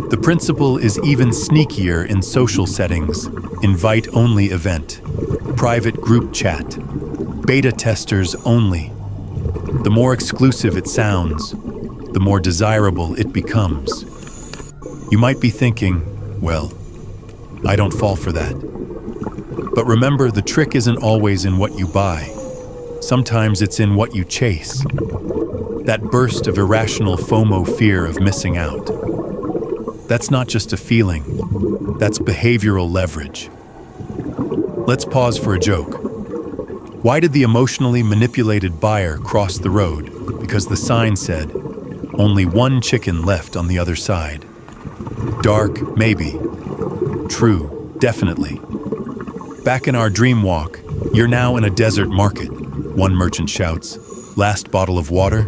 The principle is even sneakier in social settings. Invite-only event, private group chat, beta testers only. The more exclusive it sounds, the more desirable it becomes. You might be thinking, well, I don't fall for that. But remember, the trick isn't always in what you buy. Sometimes it's in what you chase. That burst of irrational FOMO, fear of missing out. That's not just a feeling, that's behavioral leverage. Let's pause for a joke. Why did the emotionally manipulated buyer cross the road? Because the sign said, only one chicken left on the other side. Dark, maybe. True, definitely. Back in our dream walk, you're now in a desert market. One merchant shouts, "Last bottle of water?"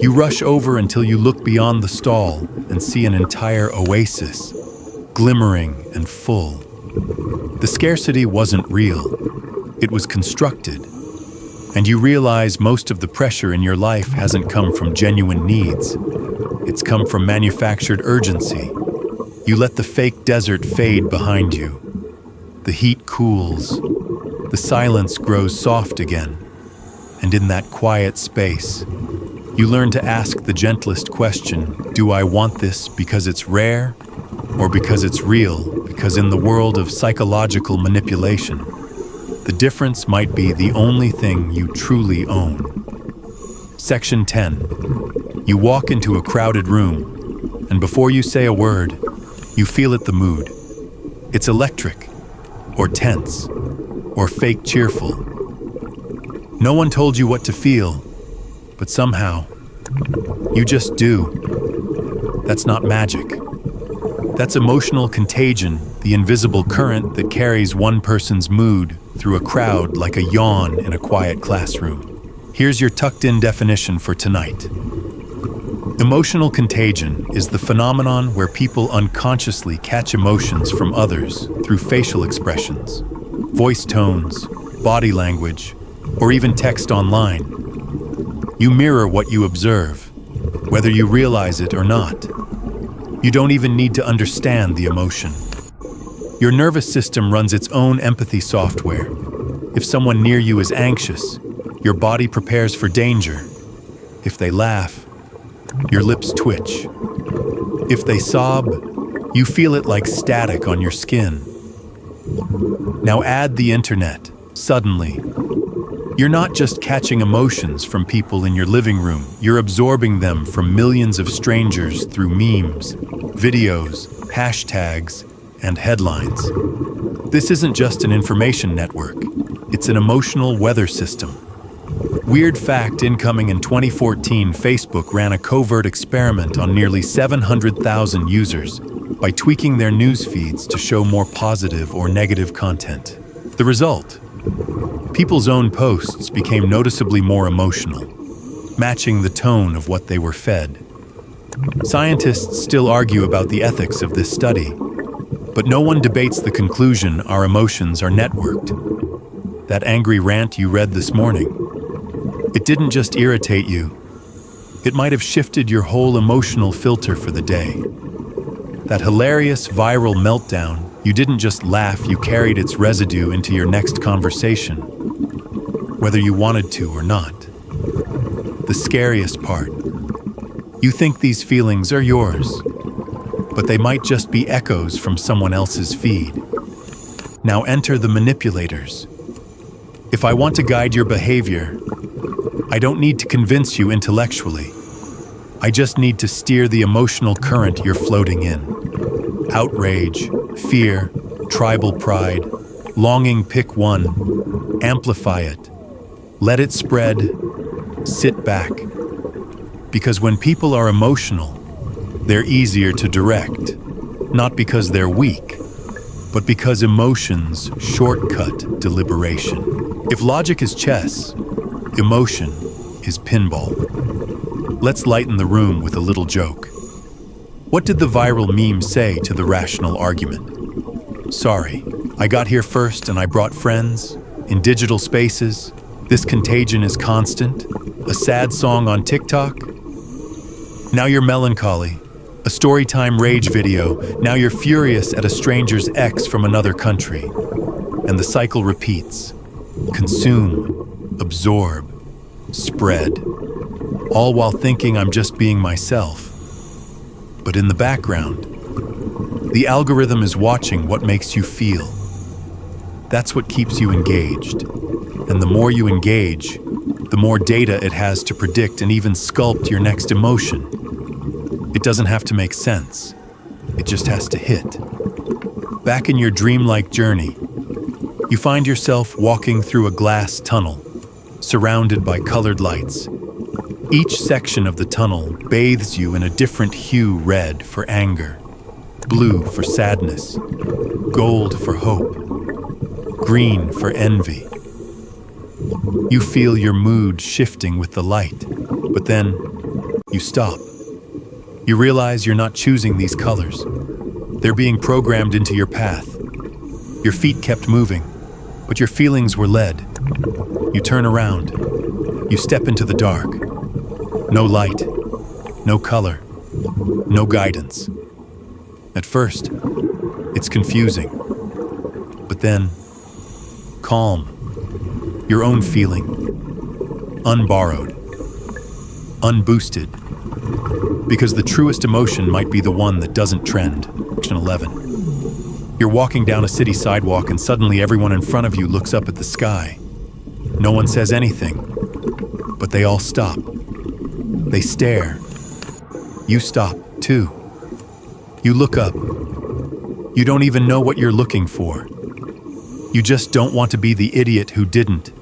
You rush over until you look beyond the stall and see an entire oasis, glimmering and full. The scarcity wasn't real. It was constructed. And you realize most of the pressure in your life hasn't come from genuine needs. It's come from manufactured urgency. You let the fake desert fade behind you. The heat cools. The silence grows soft again. And in that quiet space, you learn to ask the gentlest question, do I want this because it's rare or because it's real? Because in the world of psychological manipulation, the difference might be the only thing you truly own. Section 10. You walk into a crowded room, and before you say a word, you feel it, the mood. It's electric, or tense, or fake cheerful. No one told you what to feel, but somehow, you just do. That's not magic. That's emotional contagion, the invisible current that carries one person's mood through a crowd like a yawn in a quiet classroom. Here's your tucked-in definition for tonight. Emotional contagion is the phenomenon where people unconsciously catch emotions from others through facial expressions, voice tones, body language, or even text online. You mirror what you observe, whether you realize it or not. You don't even need to understand the emotion. Your nervous system runs its own empathy software. If someone near you is anxious, your body prepares for danger. If they laugh, your lips twitch. If they sob, you feel it like static on your skin. Now add the internet. Suddenly, you're not just catching emotions from people in your living room, you're absorbing them from millions of strangers through memes, videos, hashtags, and headlines. This isn't just an information network, it's an emotional weather system. Weird fact, incoming in 2014, Facebook ran a covert experiment on nearly 700,000 users by tweaking their news feeds to show more positive or negative content. The result? People's own posts became noticeably more emotional, matching the tone of what they were fed. Scientists still argue about the ethics of this study, but no one debates the conclusion our emotions are networked. That angry rant you read this morning, it didn't just irritate you, it might have shifted your whole emotional filter for the day. That hilarious viral meltdown, you didn't just laugh, you carried its residue into your next conversation, whether you wanted to or not. The scariest part, you think these feelings are yours, but they might just be echoes from someone else's feed. Now enter the manipulators. If I want to guide your behavior, I don't need to convince you intellectually. I just need to steer the emotional current you're floating in. Outrage, fear, tribal pride, longing, pick one, amplify it. Let it spread, sit back. Because when people are emotional, They're easier to direct, not because they're weak, but because emotions shortcut deliberation. If logic is chess, emotion is pinball. Let's lighten the room with a little joke. What did the viral meme say to the rational argument? Sorry, I got here first and I brought friends. In digital spaces, this contagion is constant. A sad song on TikTok. Now you're melancholy. A storytime rage video. Now you're furious at a stranger's ex from another country. And the cycle repeats. Consume, absorb, spread. All while thinking I'm just being myself. But in the background, the algorithm is watching what makes you feel. That's what keeps you engaged. And the more you engage, the more data it has to predict and even sculpt your next emotion. It doesn't have to make sense. It just has to hit. Back in your dreamlike journey, you find yourself walking through a glass tunnel, surrounded by colored lights. Each section of the tunnel bathes you in a different hue: red for anger, blue for sadness, gold for hope, green for envy. You feel your mood shifting with the light, but then you stop. You realize you're not choosing these colors. They're being programmed into your path. Your feet kept moving, but your feelings were led. You turn around. You step into the dark. No light, no color, no guidance. At first, it's confusing, but then calm. Your own feeling, unborrowed, unboosted, because the truest emotion might be the one that doesn't trend. Section 11. You're walking down a city sidewalk and suddenly everyone in front of you looks up at the sky. No one says anything, but they all stop. They stare. You stop, too. You look up. You don't even know what you're looking for. You just don't want to be the idiot who didn't.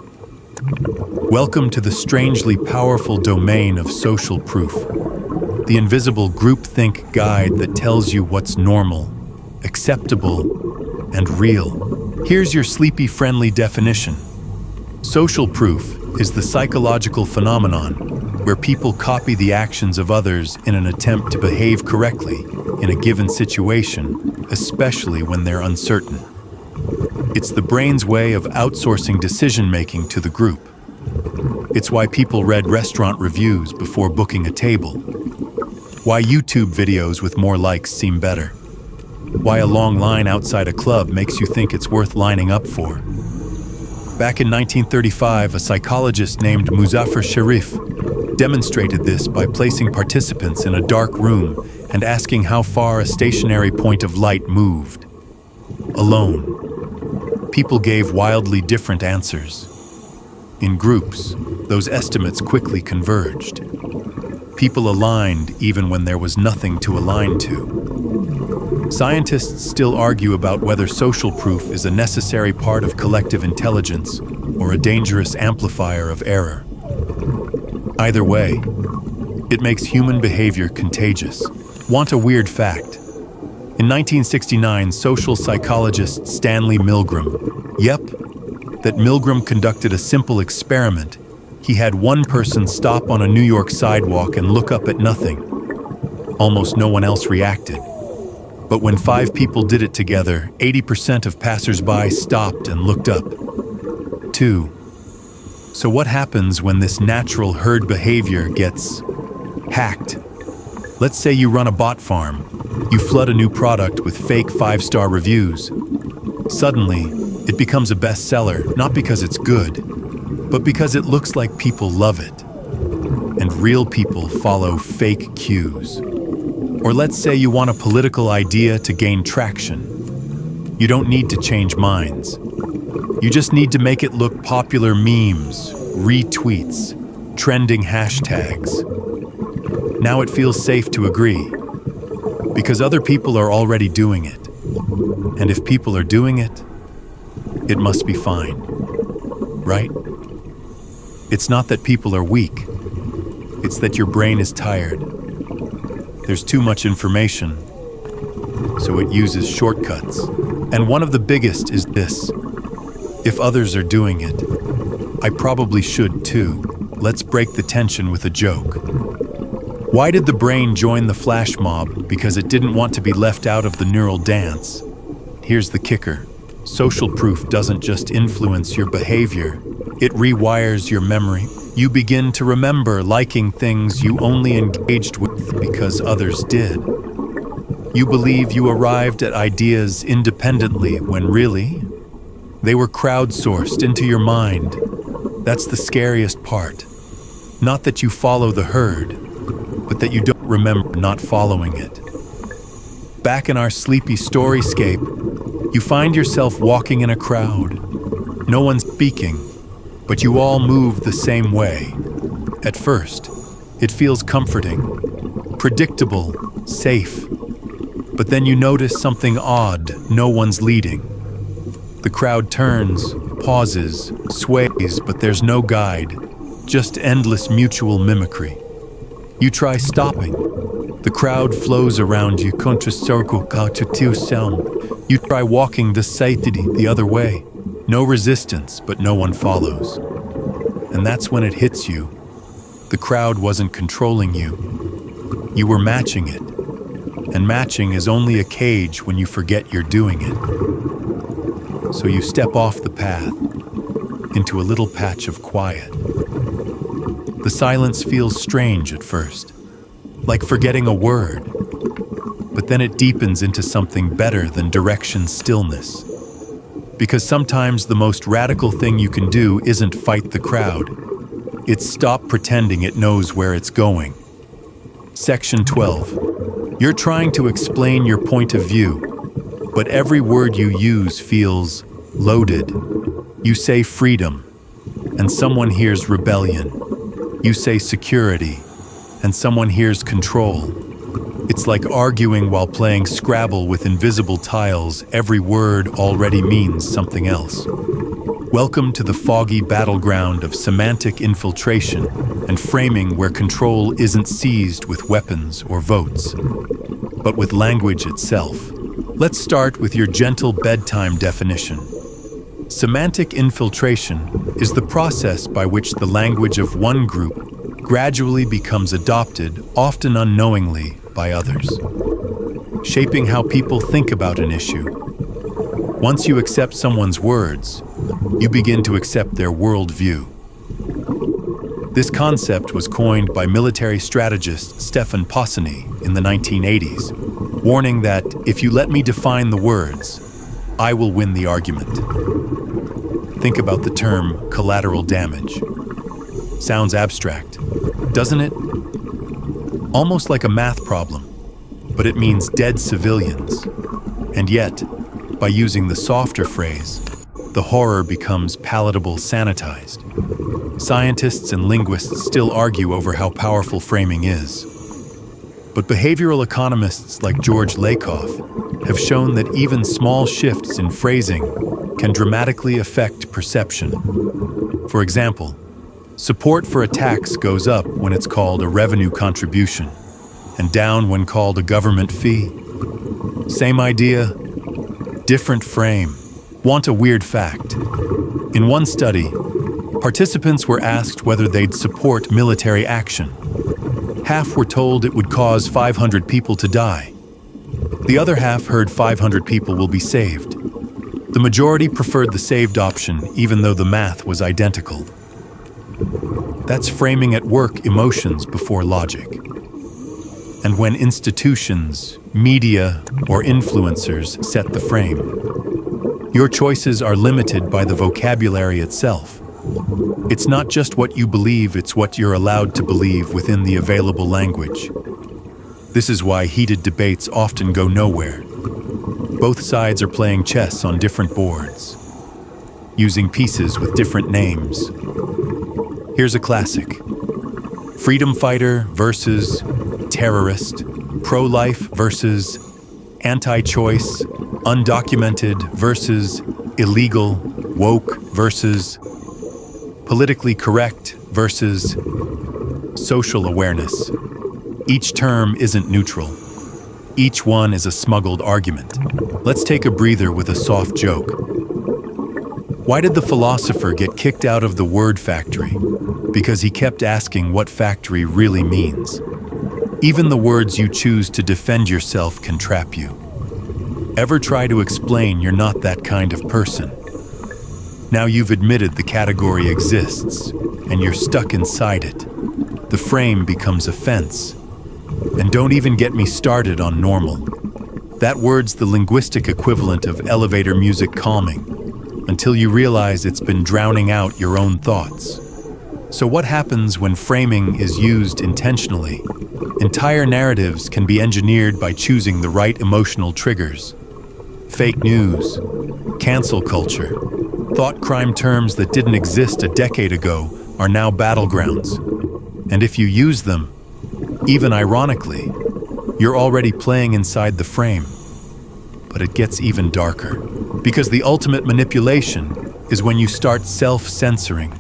Welcome to the strangely powerful domain of social proof, the invisible groupthink guide that tells you what's normal, acceptable, and real. Here's your sleepy-friendly definition. Social proof is the psychological phenomenon where people copy the actions of others in an attempt to behave correctly in a given situation, especially when they're uncertain. It's the brain's way of outsourcing decision-making to the group. It's why people read restaurant reviews before booking a table. Why YouTube videos with more likes seem better. Why a long line outside a club makes you think it's worth lining up for. Back in 1935, a psychologist named Muzaffar Sharif demonstrated this by placing participants in a dark room and asking how far a stationary point of light moved. Alone, people gave wildly different answers. In groups, those estimates quickly converged. People aligned even when there was nothing to align to. Scientists still argue about whether social proof is a necessary part of collective intelligence or a dangerous amplifier of error. Either way, it makes human behavior contagious. Want a weird fact? In 1969, social psychologist Stanley Milgram, that Milgram conducted a simple experiment. He had one person stop on a New York sidewalk and look up at nothing. Almost no one else reacted. But when 5 people did it together, 80% of passersby stopped and looked up. 2. So what happens when this natural herd behavior gets hacked? Let's say you run a bot farm. You flood a new product with fake 5-star reviews. Suddenly, it becomes a bestseller, not because it's good, but because it looks like people love it. And real people follow fake cues. Or let's say you want a political idea to gain traction. You don't need to change minds. You just need to make it look popular: memes, retweets, trending hashtags. Now it feels safe to agree, because other people are already doing it. And if people are doing it, it must be fine, right? It's not that people are weak. It's that your brain is tired. There's too much information, so it uses shortcuts. And one of the biggest is this: if others are doing it, I probably should too. Let's break the tension with a joke. Why did the brain join the flash mob? Because it didn't want to be left out of the neural dance. Here's the kicker: social proof doesn't just influence your behavior, it rewires your memory. You begin to remember liking things you only engaged with because others did. You believe you arrived at ideas independently when really, they were crowdsourced into your mind. That's the scariest part. Not that you follow the herd, but that you don't remember not following it. Back in our sleepy storyscape, you find yourself walking in a crowd. No one's speaking, but you all move the same way. At first, it feels comforting, predictable, safe. But then you notice something odd. No one's leading. The crowd turns, pauses, sways, but there's no guide, just endless mutual mimicry. You try stopping. The crowd flows around you, you try walking the other way. No resistance, but no one follows. And that's when it hits you. The crowd wasn't controlling you. You were matching it. And matching is only a cage when you forget you're doing it. So you step off the path into a little patch of quiet. The silence feels strange at first, like forgetting a word, but then it deepens into something better than direction stillness. Because sometimes the most radical thing you can do isn't fight the crowd, it's stop pretending it knows where it's going. Section 12. You're trying to explain your point of view, but every word you use feels loaded. You say freedom, and someone hears rebellion. You say security, and someone hears control. It's like arguing while playing Scrabble with invisible tiles. Every word already means something else. Welcome to the foggy battleground of semantic infiltration and framing, where control isn't seized with weapons or votes, but with language itself. Let's start with your gentle bedtime definition. Semantic infiltration is the process by which the language of one group gradually becomes adopted, often unknowingly, by others, shaping how people think about an issue. Once you accept someone's words, you begin to accept their worldview. This concept was coined by military strategist Stefan Posany in the 1980s, warning that if you let me define the words, I will win the argument. Think about the term collateral damage. Sounds abstract, doesn't it? Almost like a math problem, but it means dead civilians. And yet, by using the softer phrase, the horror becomes palatable, sanitized. Scientists and linguists still argue over how powerful framing is. But behavioral economists like George Lakoff have shown that even small shifts in phrasing can dramatically affect perception. For example, support for a tax goes up when it's called a revenue contribution, and down when called a government fee. Same idea, different frame. Want a weird fact? In one study, participants were asked whether they'd support military action. Half were told it would cause 500 people to die. The other half heard 500 people will be saved. The majority preferred the saved option, even though the math was identical. That's framing at work, emotions before logic. And when institutions, media, or influencers set the frame, your choices are limited by the vocabulary itself. It's not just what you believe, it's what you're allowed to believe within the available language. This is why heated debates often go nowhere. Both sides are playing chess on different boards, using pieces with different names. Here's a classic. Freedom fighter versus terrorist, pro-life versus anti-choice, undocumented versus illegal, woke versus politically correct versus social awareness. Each term isn't neutral. Each one is a smuggled argument. Let's take a breather with a soft joke. Why did the philosopher get kicked out of the word factory? Because he kept asking what factory really means. Even the words you choose to defend yourself can trap you. Ever try to explain you're not that kind of person? Now you've admitted the category exists, and you're stuck inside it. The frame becomes a fence. And don't even get me started on normal. That word's the linguistic equivalent of elevator music calming, until you realize it's been drowning out your own thoughts. So what happens when framing is used intentionally? Entire narratives can be engineered by choosing the right emotional triggers. Fake news, cancel culture, thought crime terms that didn't exist a decade ago are now battlegrounds. And if you use them, even ironically, you're already playing inside the frame. But it gets even darker, because the ultimate manipulation is when you start self-censoring,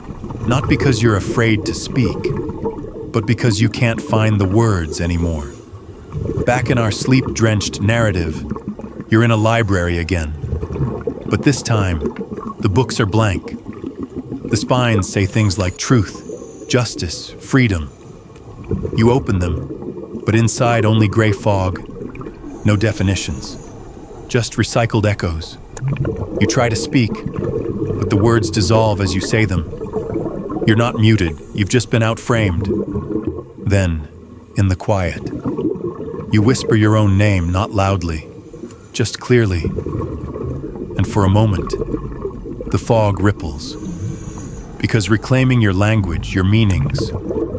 not because you're afraid to speak, but because you can't find the words anymore. Back in our sleep-drenched narrative, you're in a library again. But this time, the books are blank. The spines say things like truth, justice, freedom. You open them, but inside only gray fog, no definitions, just recycled echoes. You try to speak, but the words dissolve as you say them. You're not muted, you've just been outframed. Then, in the quiet, you whisper your own name, not loudly, just clearly. And for a moment, the fog ripples. Because reclaiming your language, your meanings,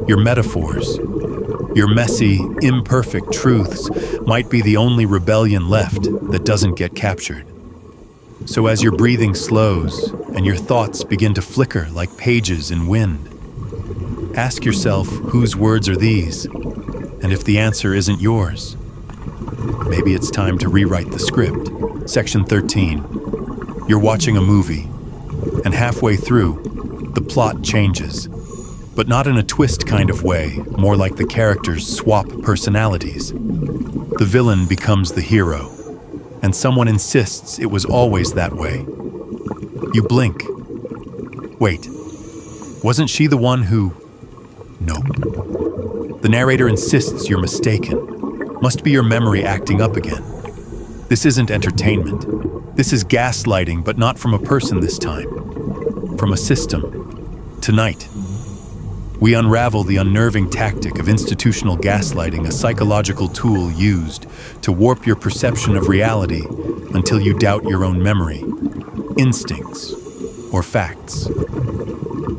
your metaphors, your messy, imperfect truths might be the only rebellion left that doesn't get captured. So as your breathing slows and your thoughts begin to flicker like pages in wind, ask yourself whose words are these, and if the answer isn't yours, maybe it's time to rewrite the script. Section 13. You're watching a movie, and halfway through, the plot changes. But not in a twist kind of way, more like the characters swap personalities. The villain becomes the hero, and someone insists it was always that way. You blink. Wait, wasn't she the one who... Nope. The narrator insists you're mistaken. Must be your memory acting up again. This isn't entertainment. This is gaslighting, but not from a person this time. From a system. Tonight, we unravel the unnerving tactic of institutional gaslighting, a psychological tool used to warp your perception of reality until you doubt your own memory, instincts, or facts.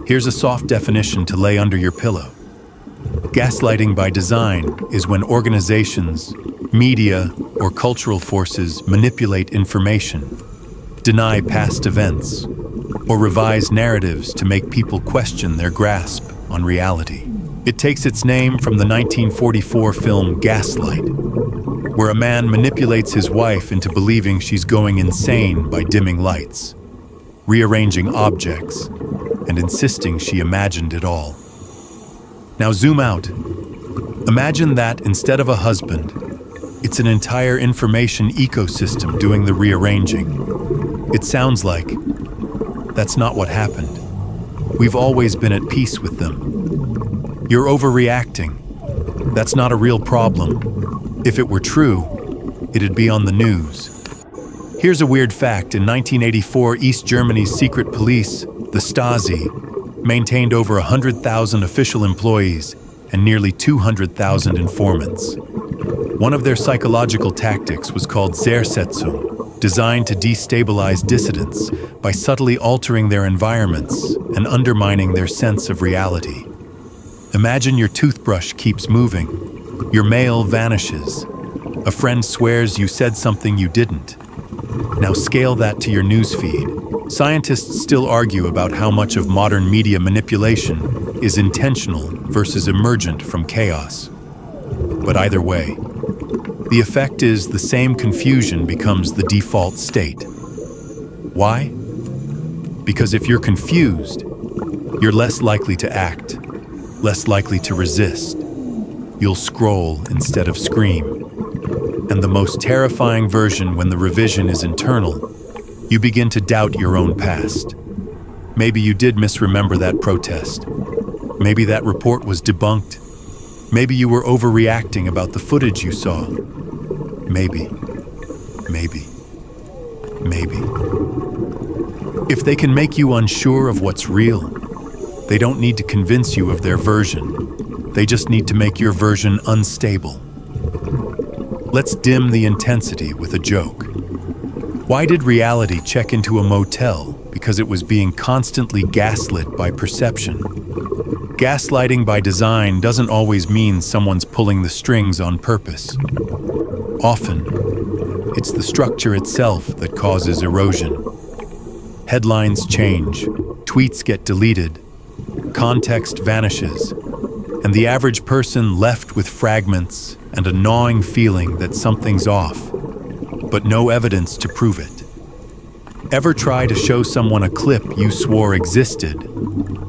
Here's a soft definition to lay under your pillow. Gaslighting by design is when organizations, media, or cultural forces manipulate information, deny past events, or revise narratives to make people question their grasp on reality. It takes its name from the 1944 film Gaslight, where a man manipulates his wife into believing she's going insane by dimming lights, rearranging objects, and insisting she imagined it all. Now zoom out. Imagine that instead of a husband, it's an entire information ecosystem doing the rearranging. It sounds like that's not what happened. We've always been at peace with them. You're overreacting. That's not a real problem. If it were true, it'd be on the news. Here's a weird fact. In 1984, East Germany's secret police, the Stasi, maintained over 100,000 official employees and nearly 200,000 informants. One of their psychological tactics was called Zersetzung, designed to destabilize dissidents by subtly altering their environments and undermining their sense of reality. Imagine your toothbrush keeps moving, your mail vanishes, a friend swears you said something you didn't. Now scale that to your newsfeed. Scientists still argue about how much of modern media manipulation is intentional versus emergent from chaos. But either way, the effect is the same confusion becomes the default state. Why? Because if you're confused, you're less likely to act, less likely to resist, you'll scroll instead of scream. And the most terrifying version, when the revision is internal, you begin to doubt your own past. Maybe you did misremember that protest. Maybe that report was debunked. Maybe you were overreacting about the footage you saw. Maybe. If they can make you unsure of what's real, they don't need to convince you of their version. They just need to make your version unstable. Let's dim the intensity with a joke. Why did reality check into a motel? Because it was being constantly gaslit by perception. Gaslighting by design doesn't always mean someone's pulling the strings on purpose. Often, it's the structure itself that causes erosion. Headlines change, tweets get deleted, context vanishes, and the average person left with fragments and a gnawing feeling that something's off, but no evidence to prove it. Ever try to show someone a clip you swore existed,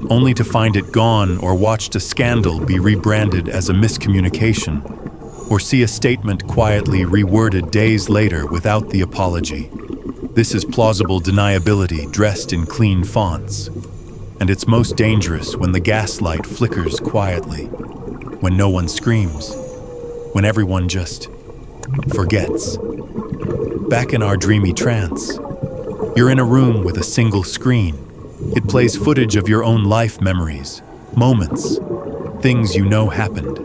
only to find it gone, or watched a scandal be rebranded as a miscommunication, or see a statement quietly reworded days later without the apology? This is plausible deniability dressed in clean fonts, and it's most dangerous when the gaslight flickers quietly, when no one screams, when everyone just forgets. Back in our dreamy trance, you're in a room with a single screen. It plays footage of your own life memories, moments, things you know happened.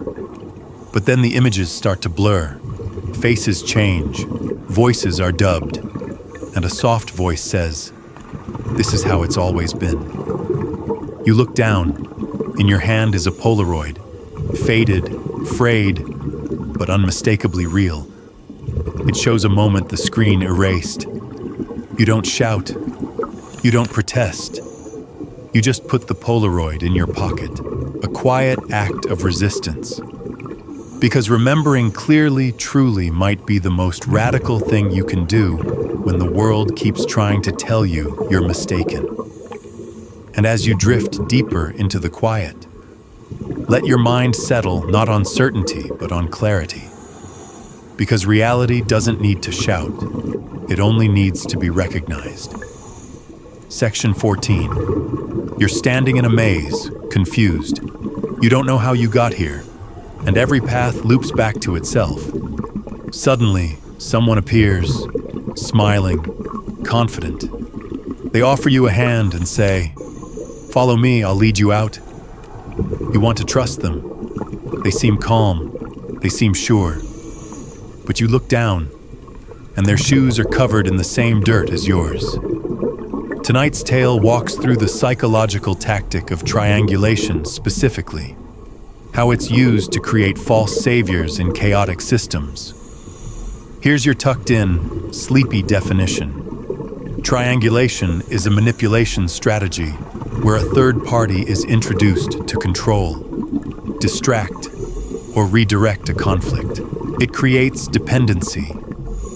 But then the images start to blur, faces change, voices are dubbed, and a soft voice says, "This is how it's always been." You look down. In your hand is a Polaroid, faded, frayed, but unmistakably real. It shows a moment the screen erased. You don't shout. You don't protest. You just put the Polaroid in your pocket, a quiet act of resistance. Because remembering clearly, truly might be the most radical thing you can do when the world keeps trying to tell you you're mistaken. And as you drift deeper into the quiet, let your mind settle not on certainty, but on clarity. Because reality doesn't need to shout. It only needs to be recognized. Section 14. You're standing in a maze, confused. You don't know how you got here, and every path loops back to itself. Suddenly, someone appears, smiling, confident. They offer you a hand and say, "Follow me, I'll lead you out." You want to trust them. They seem calm, they seem sure. But you look down, and their shoes are covered in the same dirt as yours. Tonight's tale walks through the psychological tactic of triangulation specifically, how it's used to create false saviors in chaotic systems. Here's your tucked-in, sleepy definition. Triangulation is a manipulation strategy where a third party is introduced to control, distract, or redirect a conflict. It creates dependency,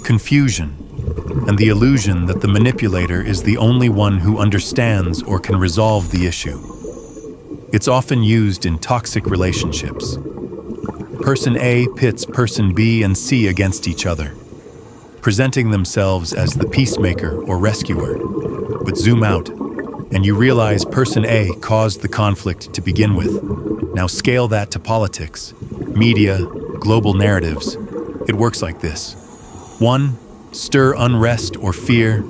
confusion, and the illusion that the manipulator is the only one who understands or can resolve the issue. It's often used in toxic relationships. Person A pits person B and C against each other, presenting themselves as the peacemaker or rescuer. But zoom out, and you realize person A caused the conflict to begin with. Now scale that to politics, media, global narratives. It works like this. 1. Stir unrest or fear.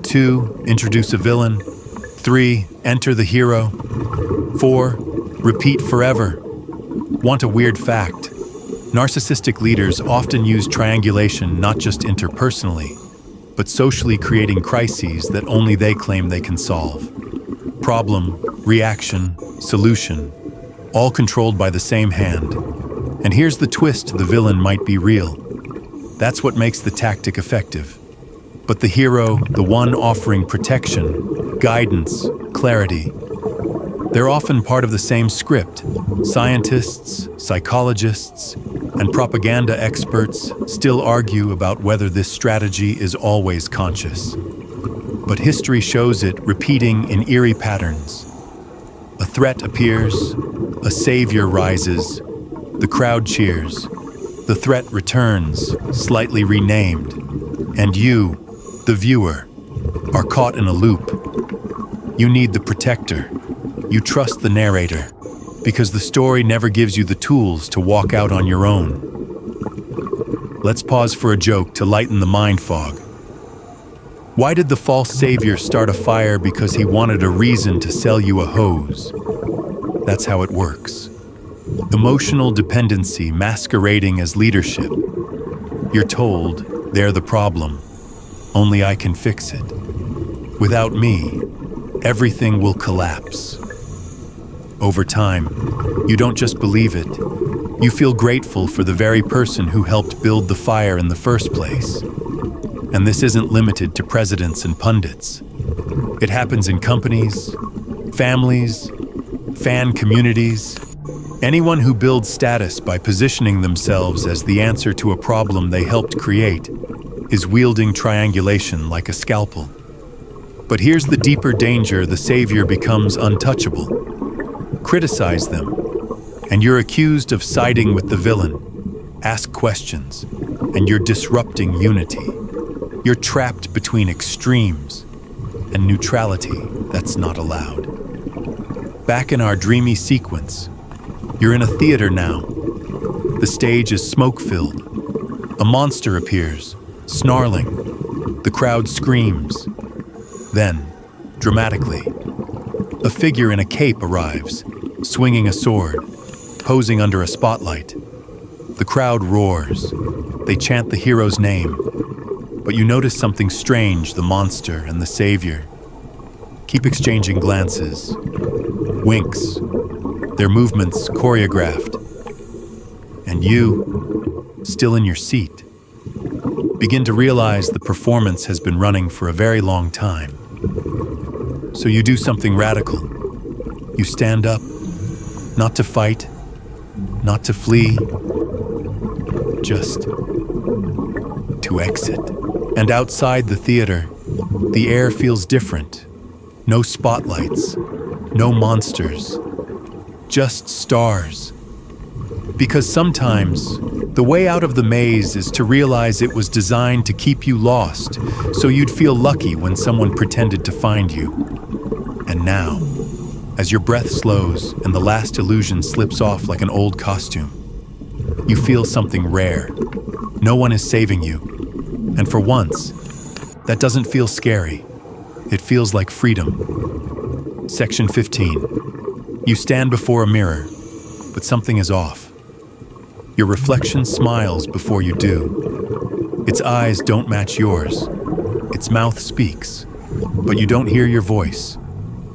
2. Introduce a villain. 3. Enter the hero. 4. Repeat forever. Want a weird fact? Narcissistic leaders often use triangulation not just interpersonally, but socially, creating crises that only they claim they can solve. Problem, reaction, solution, all controlled by the same hand. And here's the twist: the villain might be real. That's what makes the tactic effective. But the hero, the one offering protection, guidance, clarity, they're often part of the same script. Scientists, psychologists, and propaganda experts still argue about whether this strategy is always conscious. But history shows it repeating in eerie patterns. A threat appears, a savior rises, The crowd cheers. The threat returns, slightly renamed. And you, the viewer, are caught in a loop. You need the protector. You trust the narrator, because the story never gives you the tools to walk out on your own. Let's pause for a joke to lighten the mind fog. Why did the false savior start a fire because he wanted a reason to sell you a hose? That's how it works. Emotional dependency masquerading as leadership. You're told, they're the problem. Only I can fix it. Without me, everything will collapse. Over time, you don't just believe it. You feel grateful for the very person who helped build the fire in the first place. And this isn't limited to presidents and pundits. It happens in companies, families, fan communities. Anyone who builds status by positioning themselves as the answer to a problem they helped create is wielding triangulation like a scalpel. But here's the deeper danger: the savior becomes untouchable. Criticize them, and you're accused of siding with the villain. Ask questions, and you're disrupting unity. You're trapped between extremes and neutrality that's not allowed. Back in our dreamy sequence, you're in a theater now. The stage is smoke-filled. A monster appears, snarling. The crowd screams. Then, dramatically, a figure in a cape arrives, swinging a sword, posing under a spotlight. The crowd roars. They chant the hero's name. But you notice something strange: the monster and the savior keep exchanging glances, winks, their movements choreographed. And you, still in your seat, begin to realize the performance has been running for a very long time. So you do something radical. You stand up, not to fight, not to flee, just to exit. And outside the theater, the air feels different. No spotlights, no monsters, just stars. Because sometimes, the way out of the maze is to realize it was designed to keep you lost, so you'd feel lucky when someone pretended to find you. And now, as your breath slows and the last illusion slips off like an old costume, you feel something rare. No one is saving you. And for once, that doesn't feel scary. It feels like freedom. Section 15. You stand before a mirror, but something is off. Your reflection smiles before you do. Its eyes don't match yours. Its mouth speaks, but you don't hear your voice.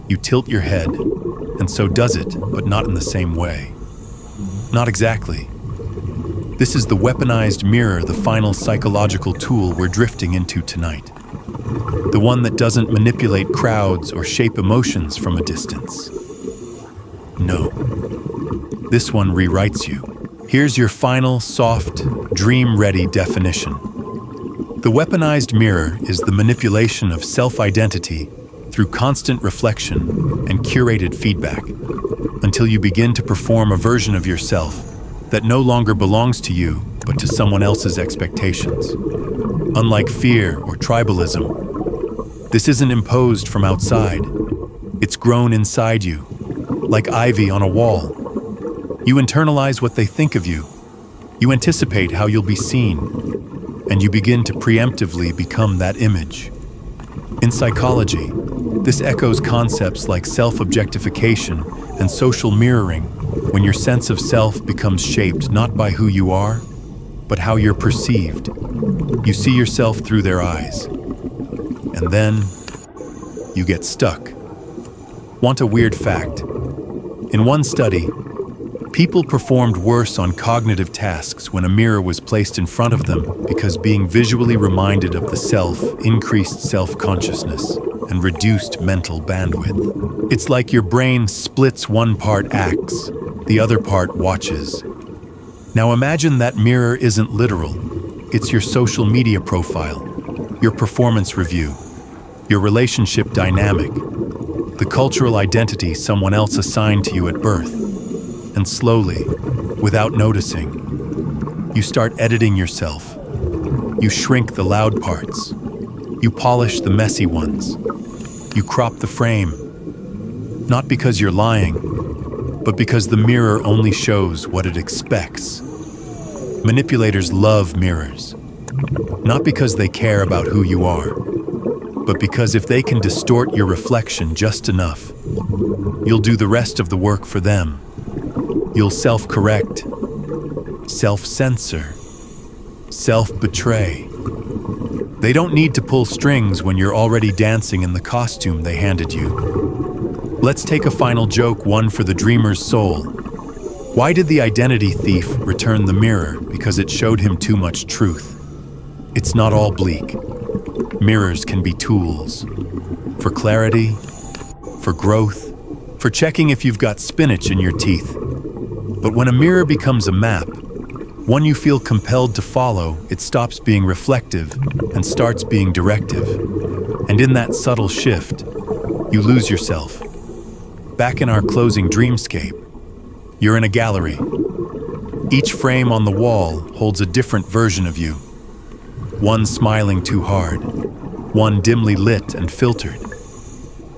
You tilt your head, and so does it, but not in the same way. Not exactly. This is the weaponized mirror, the final psychological tool we're drifting into tonight. The one that doesn't manipulate crowds or shape emotions from a distance. No. This one rewrites you. Here's your final, soft, dream-ready definition. The weaponized mirror is the manipulation of self-identity through constant reflection and curated feedback, until you begin to perform a version of yourself that no longer belongs to you, but to someone else's expectations. Unlike fear or tribalism, this isn't imposed from outside. It's grown inside you, like ivy on a wall. You internalize what they think of you. You anticipate how you'll be seen, and you begin to preemptively become that image. In psychology, this echoes concepts like self-objectification and social mirroring, when your sense of self becomes shaped not by who you are, but how you're perceived. You see yourself through their eyes. And then, you get stuck. Want a weird fact? In one study, people performed worse on cognitive tasks when a mirror was placed in front of them because being visually reminded of the self increased self-consciousness and reduced mental bandwidth. It's like your brain splits: one part acts, the other part watches. Now imagine that mirror isn't literal. It's your social media profile, your performance review, your relationship dynamic, the cultural identity someone else assigned to you at birth. And Then slowly, without noticing, you start editing yourself. You shrink the loud parts. You polish the messy ones. You crop the frame. Not because you're lying, but because the mirror only shows what it expects. Manipulators love mirrors, not because they care about who you are, but because if they can distort your reflection just enough, you'll do the rest of the work for them. You'll self-correct, self-censor, self-betray. They don't need to pull strings when you're already dancing in the costume they handed you. Let's take a final joke, one for the dreamer's soul. Why did the identity thief return the mirror? Because it showed him too much truth. It's not all bleak. Mirrors can be tools for clarity, for growth, for checking if you've got spinach in your teeth. But when a mirror becomes a map, one you feel compelled to follow, it stops being reflective and starts being directive. And in that subtle shift, you lose yourself. Back in our closing dreamscape, you're in a gallery. Each frame on the wall holds a different version of you. One smiling too hard, one dimly lit and filtered,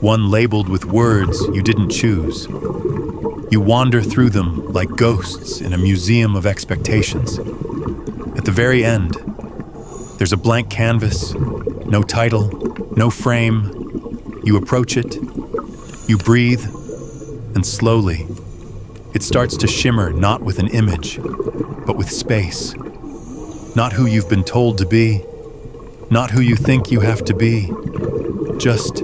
one labeled with words you didn't choose. You wander through them like ghosts in a museum of expectations. At the very end, there's a blank canvas, no title, no frame. You approach it, you breathe, and slowly, it starts to shimmer not with an image, but with space. Not who you've been told to be, not who you think you have to be, just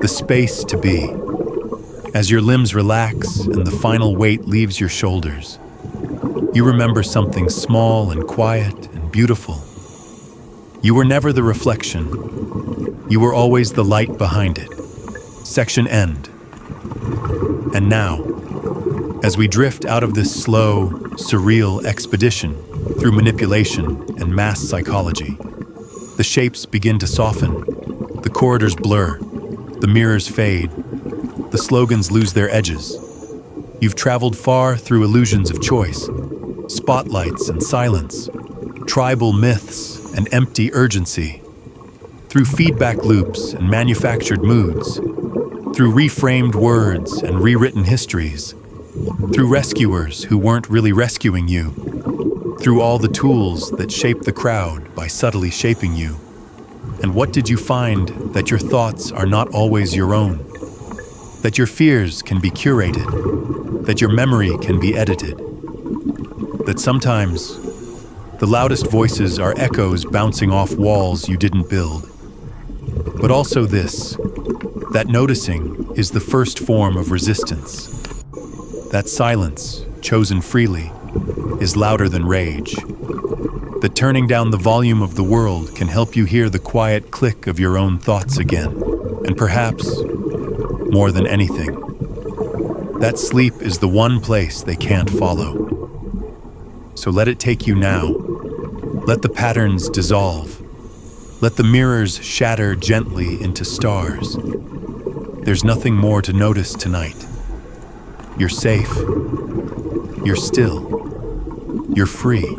the space to be. As your limbs relax and the final weight leaves your shoulders, you remember something small and quiet and beautiful. You were never the reflection. You were always the light behind it. Section end. And now, as we drift out of this slow, surreal expedition through manipulation and mass psychology, the shapes begin to soften, the corridors blur, the mirrors fade, the slogans lose their edges. You've traveled far through illusions of choice, spotlights and silence, tribal myths and empty urgency, through feedback loops and manufactured moods, through reframed words and rewritten histories, through rescuers who weren't really rescuing you, through all the tools that shape the crowd by subtly shaping you. And what did you find? That your thoughts are not always your own, that your fears can be curated, that your memory can be edited, that sometimes the loudest voices are echoes bouncing off walls you didn't build. But also this, that noticing is the first form of resistance. That silence, chosen freely, is louder than rage. That turning down the volume of the world can help you hear the quiet click of your own thoughts again. And perhaps, more than anything, that sleep is the one place they can't follow. So let it take you now. Let the patterns dissolve. Let the mirrors shatter gently into stars. There's nothing more to notice tonight. You're safe. You're still. You're free.